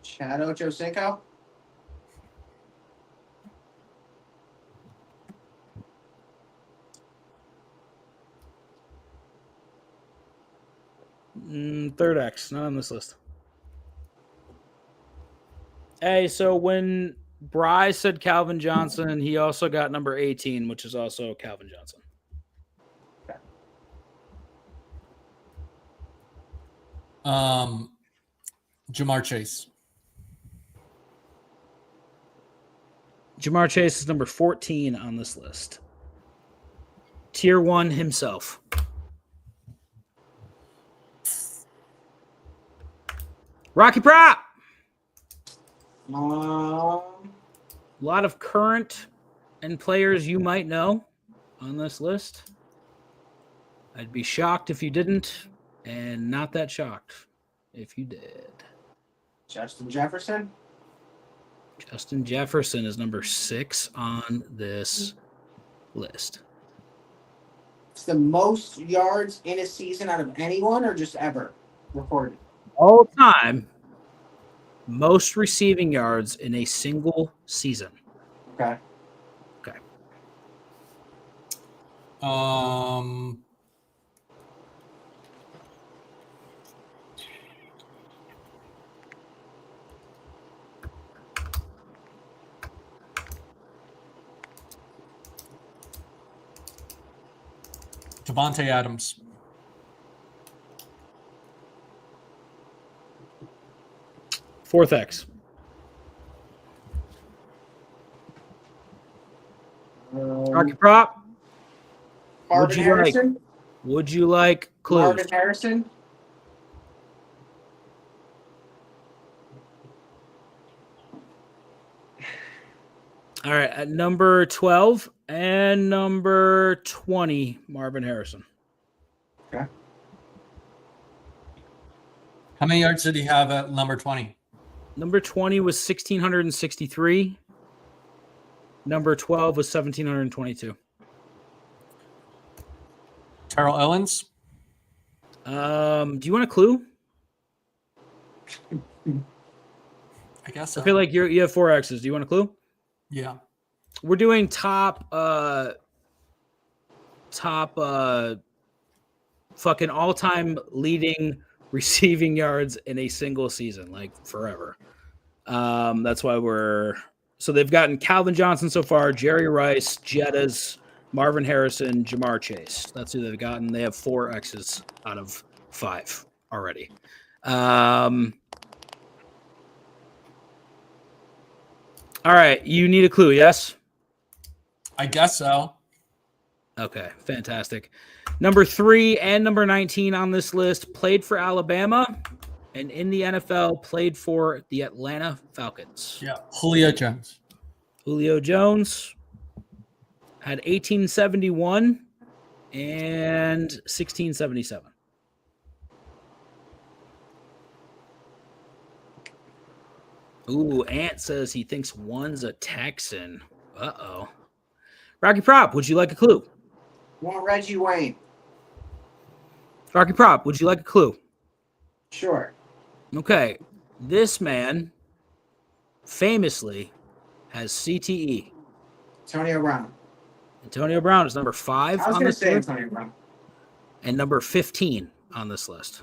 Chad Ochocinco. Third X, not on this list. Hey, so when Bryce said Calvin Johnson, he also got number 18, which is also Calvin Johnson. Jamar Chase. Jamar Chase is number 14 on this list. Tier 1 himself. Rocky Prop. A lot of current and players you might know on this list. I'd be shocked if you didn't, and not that shocked if you did. Justin Jefferson. Justin Jefferson is number 6 on this list. It's the most yards in a season out of anyone or just ever recorded? All time, most receiving yards in a single season. Okay. Okay. Devontae Adams. Fourth X. Rocky Prop. Marvin Harrison. Would you like clues? Marvin Harrison. All right, at number 12 and number 20, Marvin Harrison. Okay. How many yards did he have at number 20? Number 20 was 1,663. Number 12 was 1,722. Terrell Owens? Do you want a clue? I guess so. I feel like you have 4 X's. Do you want a clue? Yeah. We're doing top fucking all-time leading receiving yards in a single season, like forever. That's why so they've gotten Calvin Johnson so far, Jerry Rice, Jettas, Marvin Harrison, Jamar Chase. That's who they've gotten. They have 4 X's out of 5 already. All right. You need a clue, yes? I guess so. Okay, fantastic. Number 3 and number 19 on this list played for Alabama, and in the NFL played for the Atlanta Falcons. Yeah, Julio Jones. Julio Jones had 1871 and 1677. Ooh, Ant says he thinks 1's a Texan. Uh-oh. Rocky Prop, would you like a clue? Want Reggie Wayne? Rocky Prop, would you like a clue? Sure. Okay. This man famously has CTE. Antonio Brown. Antonio Brown is number 5 I was on going to this say list Antonio Brown. and number 15 on this list.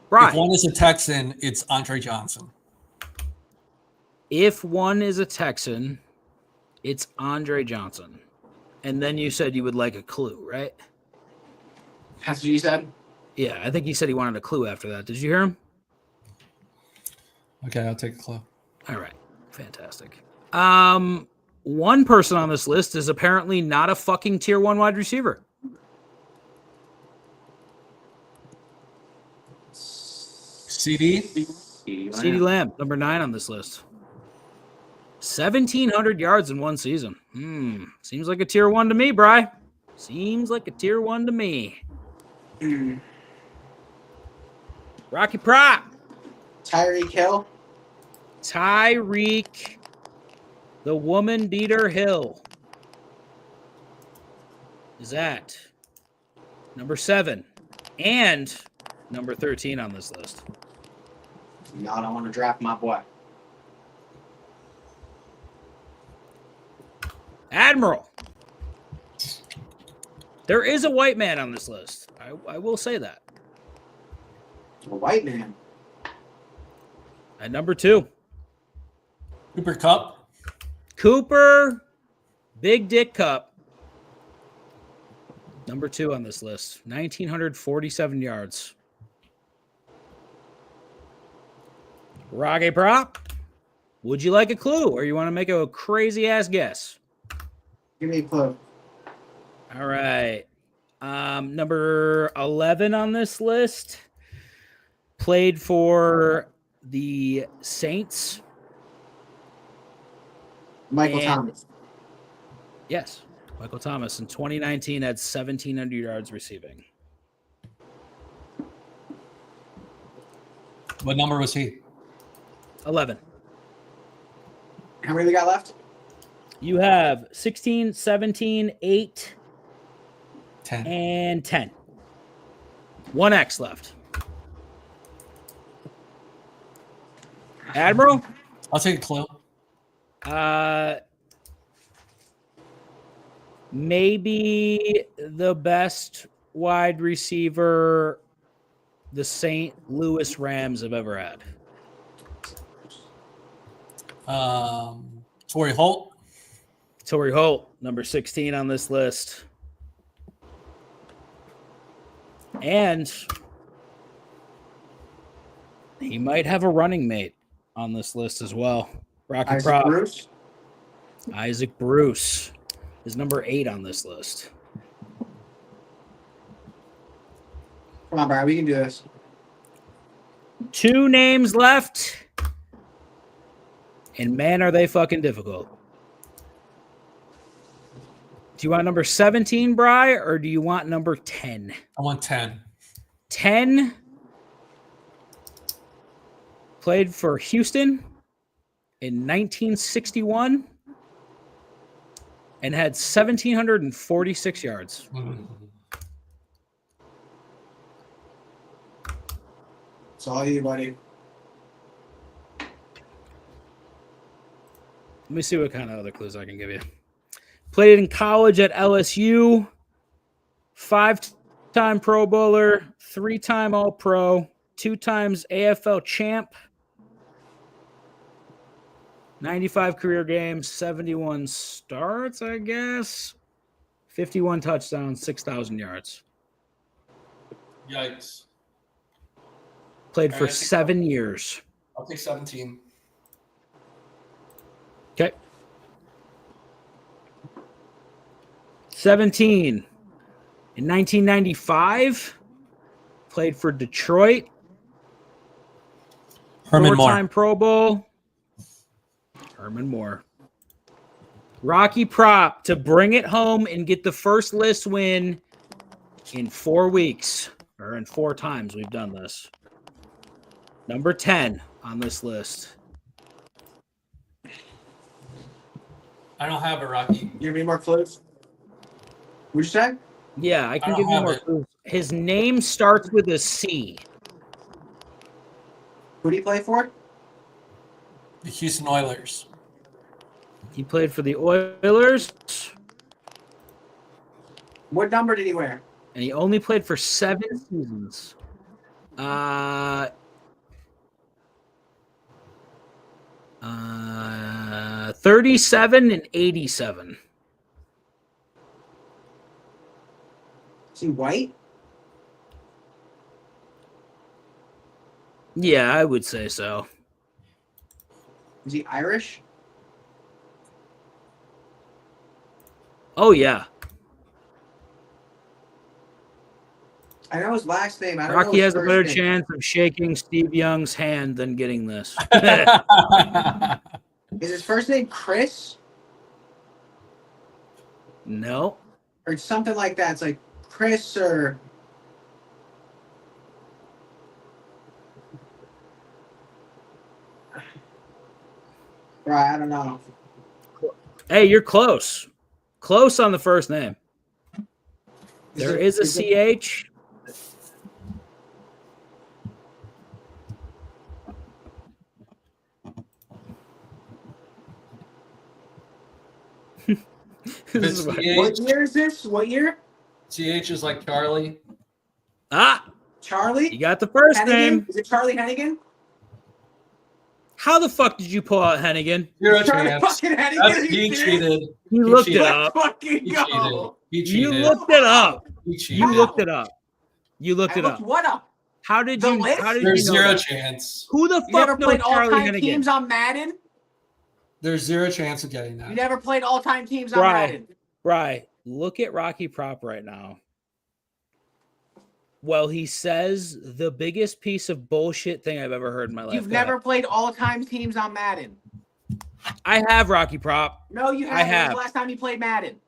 Right. If 1 is a Texan, it's Andre Johnson. If 1 is a Texan, it's Andre Johnson. And then you said you would like a clue, right? That's what you said? Yeah, I think he said he wanted a clue after that. Did you hear him? Okay, I'll take a clue. All right. Fantastic. One person on this list is apparently not a fucking tier 1 wide receiver. CD? CeeDee Lamb, number 9 on this list. 1,700 yards in one season. Seems like a tier 1 to me, Bri. Seems like a tier 1 to me. Rocky Prop. Tyreek Hill. Tyreek, the woman beater Hill, is at number 7 and number 13 on this list. Y'all don't want to draft my boy. Admiral. There is a white man on this list. I will say that. A white man. At number 2. Cooper Kupp. Cooper Big Dick Cup. Number 2 on this list. 1,947 yards. Rocky Prop. Would you like a clue or you want to make a crazy ass guess? Give me a clue. All right. Number 11 on this list played for the Saints. Michael Thomas. Yes. Michael Thomas in 2019 had 1,700 yards receiving. What number was he? 11. How many we got left? You have 16, 17, 8, 10. and 10. 1X left. Admiral? I'll take a clue. Maybe the best wide receiver the St. Louis Rams have ever had. Torrey Holt. Torrey Holt, number 16 on this list. And he might have a running mate on this list as well. Rocky Isaac Prop. Bruce. Isaac Bruce is number 8 on this list. Come on, Brian. We can do this. 2 names left. And man, are they fucking difficult. Do you want number 17, Bri, or do you want number 10? I want 10. 10 played for Houston in 1961 and had 1,746 yards. It's all you, buddy. Let me see what kind of other clues I can give you. Played in college at LSU. 5-time Pro Bowler, 3-time All-Pro, 2 times AFL champ. 95 career games, 71 starts, I guess. 51 touchdowns, 6,000 yards. Yikes. Played for 7 years. I'll take 17. Okay. 17. In 1995, played for Detroit. Herman Four-time Moore. Pro Bowl. Herman Moore. Rocky Prop to bring it home and get the first list win in 4 weeks. Or in 4 times we've done this. Number 10 on this list. I don't have it, Rocky. You have any more clues? What'd you say? Yeah, I can don't give you have more it. clues. His name starts with a C. Who did he play for? The Houston Oilers. He played for the Oilers, What number did he wear? and he only played for 7 seasons. 37 and 87. Is he white? Yeah, I would say so. Is he Irish? Oh, yeah. I know his last name. I don't know Rocky his has a first better name. chance of shaking Steve Young's hand than getting this. Is his first name Chris? No. Or something like that. It's like Chris or... Right, I don't know. Hey, you're close. Close on the first name. There is a CH. This is what- What year is this? What year? CH is like Charlie. Charlie? You got the first Hennigan? name. Is it Charlie Hennigan? How the fuck did you pull out Hennigan? Zero Charlie chance. fucking Hennigan? That's, Are you he serious? cheated. You He looked it cheated. up. Let's fucking He go. cheated. He You cheated. looked it up. He cheated. You looked it up. You looked I it looked up. what up? How did The you? list? How did There's you know zero that? chance. Who the You never fuck knows played Charlie all-time Hennigan? teams on Madden? There's zero chance of getting that. You never played all-time teams on Right. Madden? Right. Look at Rocky Prop right now. Well, he says the biggest piece of bullshit thing I've ever heard in my life. You've Go never ahead. played all-time teams on Madden? I have Rocky Prop. No, you haven't. I When was have. the last time you played Madden?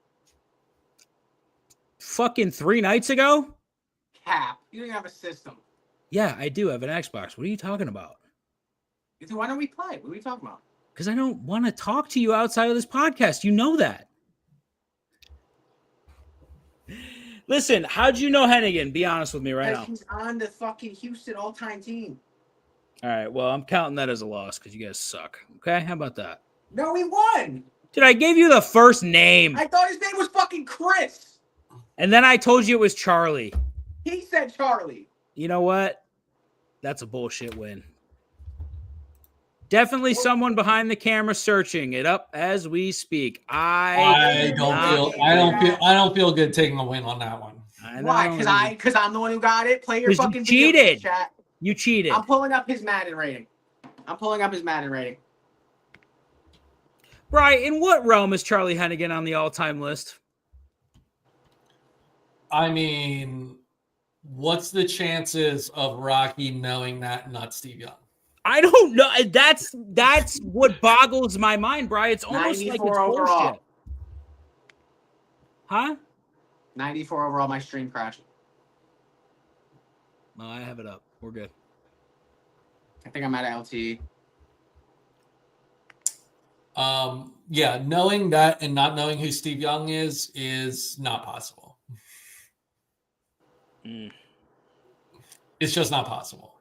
Fucking 3 nights ago? Cap. You don't even have a system. Yeah, I do have an Xbox. What are you talking about? So why don't we play? What are we talking about? Because I don't want to talk to you outside of this podcast. You know that. Listen, how'd you know Hennigan? Be honest with me right Because now. he's on the fucking Houston all-time team. All right, well, I'm counting that as a loss because you guys suck. Okay, how about that? No, he won. Dude, I gave you the first name, I thought his name was fucking Chris. and then I told you it was Charlie. He said Charlie. You know what? That's a bullshit win. Definitely someone behind the camera searching it up as we speak. I don't feel good taking a win on that one. Why? Because I'm the one who got it. Play your 'Cause you fucking video cheated. games, chat. You cheated. I'm pulling up his Madden rating. Right, in what realm is Charlie Hennigan on the all-time list? I mean, what's the chances of Rocky knowing that, not Steve Young? I don't know. That's what boggles my mind, Bri. It's almost like it's 94 overall. bullshit. Huh? 94 overall. My stream crashed. No, I have it up. We're good. I think I'm at LTE. Yeah, knowing that and not knowing who Steve Young is not possible. Mm. It's just not possible.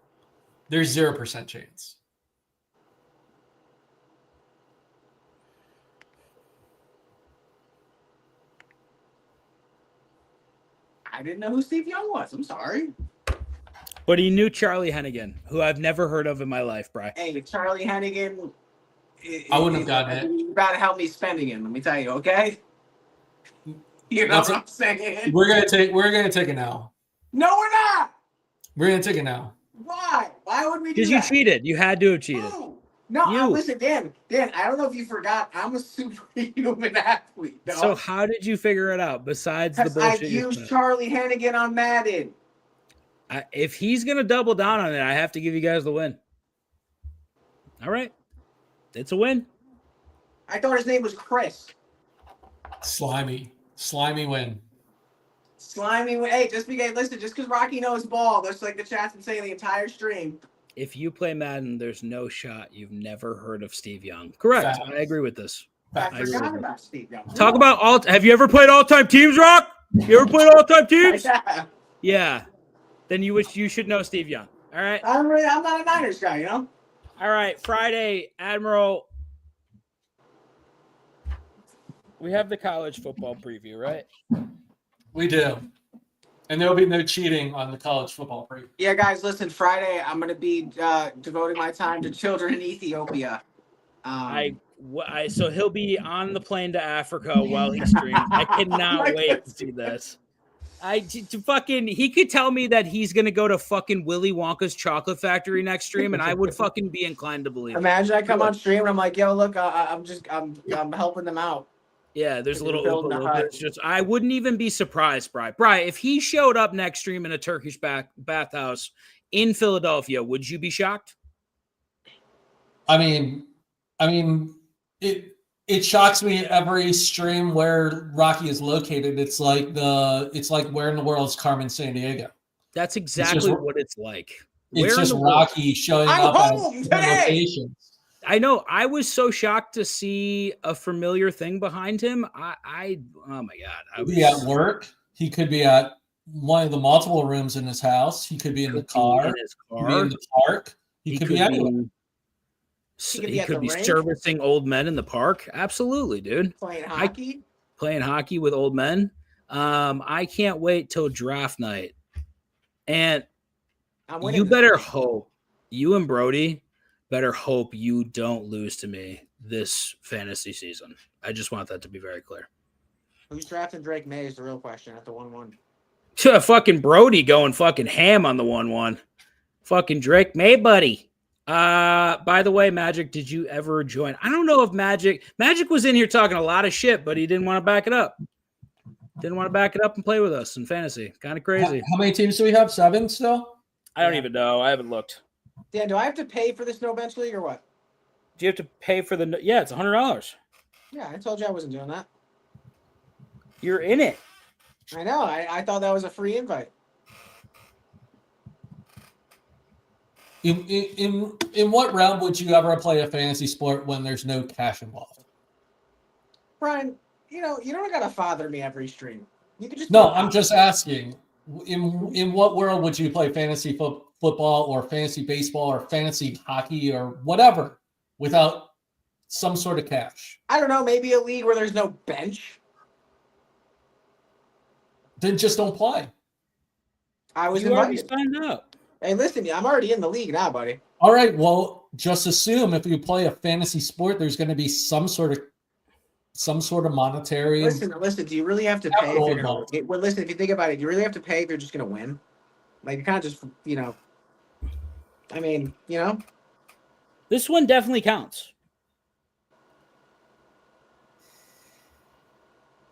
There's 0% chance. I didn't know who Steve Young was. I'm sorry. But he knew Charlie Hennigan, who I've never heard of in my life, Bri. Hey, Charlie Hennigan I wouldn't have gotten it. You got to help me spending him. Let me tell you, okay? You know what I'm saying? We're gonna take it now. No, we're not. We're gonna take it now. Why? Why would we do Because that? you cheated. You had to have cheated. No, listen, Dan, I don't know if you forgot. I'm a superhuman athlete, dog. So how did you figure it out besides the bullshit? I used Charlie Hennigan on Madden. If he's going to double down on it, I have to give you guys the win. All right. It's a win. I thought his name was Chris. Slimy win. Slimy win. Hey, just because Rocky knows ball, that's like the chat's been saying the entire stream. If you play Madden, there's no shot you've never heard of Steve Young. Correct. I agree with this. I forgot about Steve Young. Talk about have you ever played all-time teams, Rock? You ever played all-time teams? Yeah. Then you should know Steve Young. All right. I'm not a Niners guy, you know? All right. Friday, Admiral. We have the college football preview, right? We do. And there'll be no cheating on the college football preview. Yeah, guys, listen, Friday, I'm going to be devoting my time to children in Ethiopia. So he'll be on the plane to Africa while he streams. I cannot wait to see this. He could tell me that he's going to go to fucking Willy Wonka's chocolate factory next stream, and I would fucking be inclined to believe it. Imagine I come on stream and I'm like, yo, look, I'm helping them out. Yeah, there's a little just I wouldn't even be surprised, Bri. If he showed up next stream in a Turkish bathhouse in Philadelphia, would you be shocked? I mean, it shocks me every stream where Rocky is located. It's like where in the world is Carmen Sandiego? That's exactly what it's like. It's just Rocky showing up at locations. I know. I was so shocked to see a familiar thing behind him. Oh my God. He could be at work. He could be at one of the multiple rooms in his house. He could be in the car. He could be in the park. He could be anywhere. He could be servicing old men in the park. Absolutely, dude. Playing hockey with old men. I can't wait till draft night. And you better hope, you and Brody better hope you don't lose to me this fantasy season. I just want that to be very clear. Who's drafting Drake May is the real question at the 1-1. Fucking Brody going fucking ham on the 1-1. Fucking Drake May, buddy. By the way, Magic, did you ever join? I don't know if Magic was in here talking a lot of shit, but he didn't want to back it up. Didn't want to back it up and play with us in fantasy. Kind of crazy. How many teams do we have? 7 still? I don't even know. I haven't looked. Dan, do I have to pay for this no bench league or what? Do you have to pay for the? Yeah, it's $100. Yeah, I told you I wasn't doing that. You're in it. I know. I thought that was a free invite. In what realm would you ever play a fantasy sport when there's no cash involved? Brian, you don't gotta father me every stream. You could just I'm just asking. In what world would you play fantasy football or fantasy baseball or fantasy hockey or whatever without some sort of cash? I don't know. Maybe a league where there's no bench. Then just don't play. I was already invited. signed up. Hey, listen, I'm already in the league now, buddy. All right. Well, just assume if you play a fantasy sport, there's going to be some sort of monetary. Listen. Do you really have to pay? Listen, if you think about it, do you really have to pay if you're just going to win? Like, you kind of just, I mean, This one definitely counts.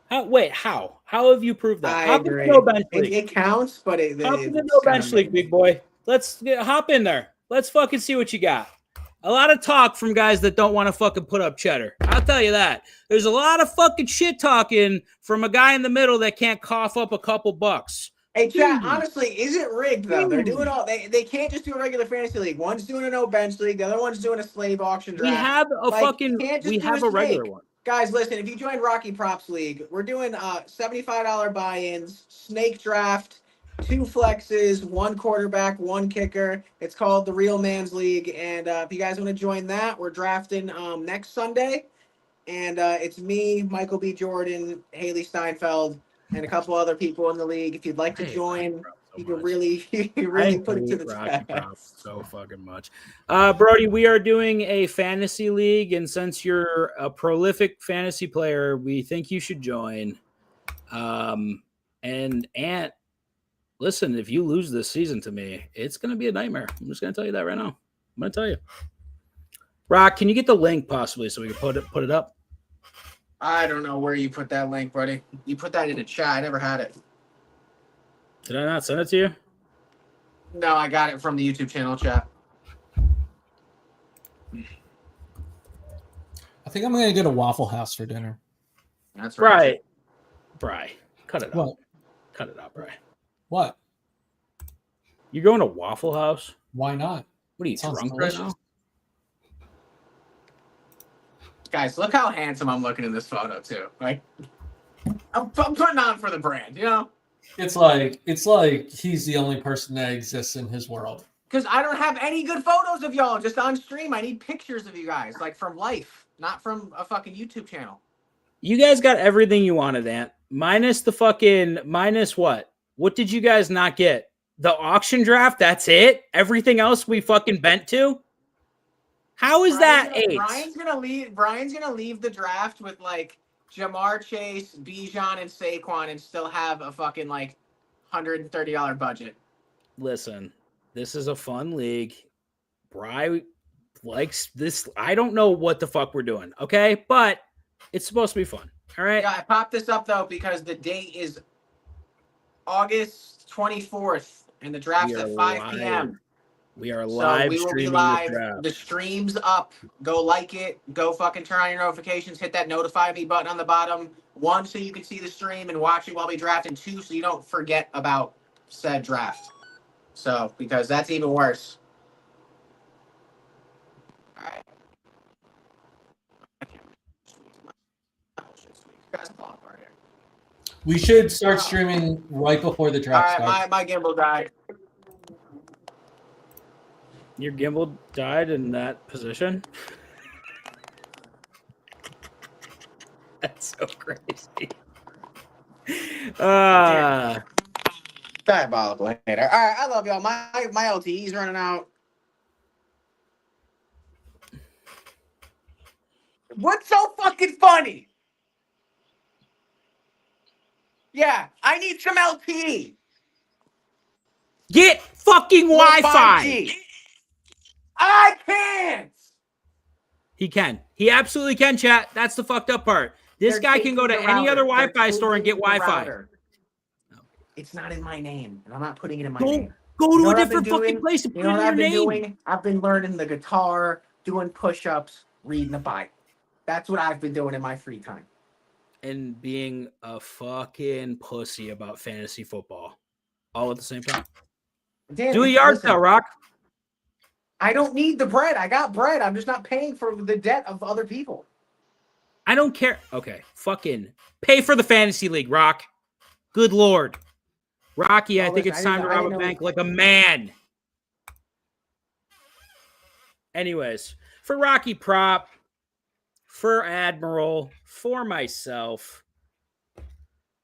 How? How have you proved that? I agree. It counts, but hop in the no bench league, big boy. Let's hop in there. Let's fucking see what you got. A lot of talk from guys that don't want to fucking put up cheddar. I'll tell you that. There's a lot of fucking shit talking from a guy in the middle that can't cough up a couple bucks. Hey, chat, honestly, is it rigged, though? They're doing they can't just do a regular fantasy league. One's doing a no bench league. The other one's doing a slave auction draft. We have a regular one. Guys, listen, if you join Rocky Props League, we're doing $75 buy-ins, snake draft, 2 flexes, 1 quarterback, 1 kicker. It's called the Real Man's League. And if you guys want to join that, we're drafting next Sunday. And it's me, Michael B. Jordan, Haley Steinfeld, and a couple other people in the league. If you'd like to join, He much. can really put it to the test. So fucking much. Brody, we are doing a fantasy league, and since you're a prolific fantasy player, we think you should join. And Ant, listen, if you lose this season to me, it's going to be a nightmare. I'm just going to tell you that right now. I'm going to tell you. Rock, can you get the link possibly so we can put it up? I don't know where you put that link, buddy. You put that in the chat. I never had it. Did I not send it to you? No, I got it from the YouTube channel chat. I think I'm going to get a Waffle House for dinner. That's right. Bri, cut it What? out. Cut it out, Bri. What? You're going to Waffle House? Why not? What are you, Sounds drunk delicious. right now? Guys, look how handsome I'm looking in this photo, too. Like, I'm putting on for the brand, you know? It's like he's the only person that exists in his world. Because I don't have any good photos of y'all just on stream. I need pictures of you guys, like from life, not from a fucking YouTube channel. You guys got everything you wanted, Ant. Minus what? What did you guys not get? The auction draft? That's it? Everything else we fucking bent to? How is that 8? Brian's gonna leave the draft with like Jamar Chase, Bijan, and Saquon, and still have a fucking like $130 budget. Listen, this is a fun league. Bri likes this. I don't know what the fuck we're doing, okay? But it's supposed to be fun. All right. Yeah, I popped this up though because the date is August 24th, and the draft's at 5 p.m. We are So live we will be streaming live. the draft. The stream's up. Go like it. Go fucking turn on your notifications. Hit that notify me button on the bottom. 1, so you can see the stream and watch it while we draft, and 2, so you don't forget about said draft. So, because that's even worse. All right. We should start streaming right before the draft All right, my gimbal died. Your gimbal died in that position? That's so crazy. Diabolical hater. All right, I love y'all. My LTE's running out. What's so fucking funny? Yeah, I need some LTE. Get fucking Wi-Fi. 5G. I can't. He can. He absolutely can, chat. That's the fucked up part. This guy can go to any other Wi-Fi store and get Wi-Fi. It's not in my name, and I'm not putting it in my name. Go You to know a what I've different been fucking doing? place and put You know it what in I've your been name. doing? I've been learning the guitar, doing push-ups, reading the Bible. That's what I've been doing in my free time. And being a fucking pussy about fantasy football. All at the same time. Dan, Do a yard sale, Rock. I don't need the bread. I got bread. I'm just not paying for the debt of other people. I don't care. Okay, fucking pay for the fantasy league, Rock. Good Lord. Rocky, I think it's time to rob a bank like a man. Anyways, for Rocky Prop, for Admiral, for myself,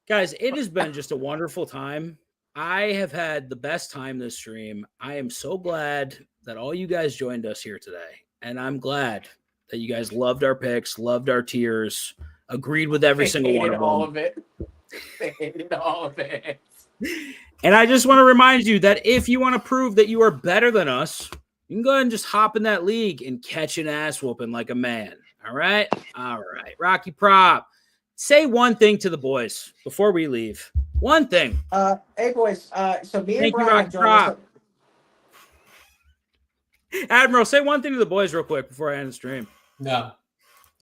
guys, it has been just a wonderful time. I have had the best time this stream. I am so glad that all you guys joined us here today. And I'm glad that you guys loved our picks, loved our tiers, agreed with every single one of them. All of it. They hated all of it. And I just want to remind you that if you want to prove that you are better than us, you can go ahead and just hop in that league and catch an ass whooping like a man. All right? All right. Rocky Prop, say one thing to the boys before we leave. One thing. Hey, boys. So me and Thank you, Brian Rocky joined Prop. us. Admiral, say one thing to the boys real quick before I end the stream. No.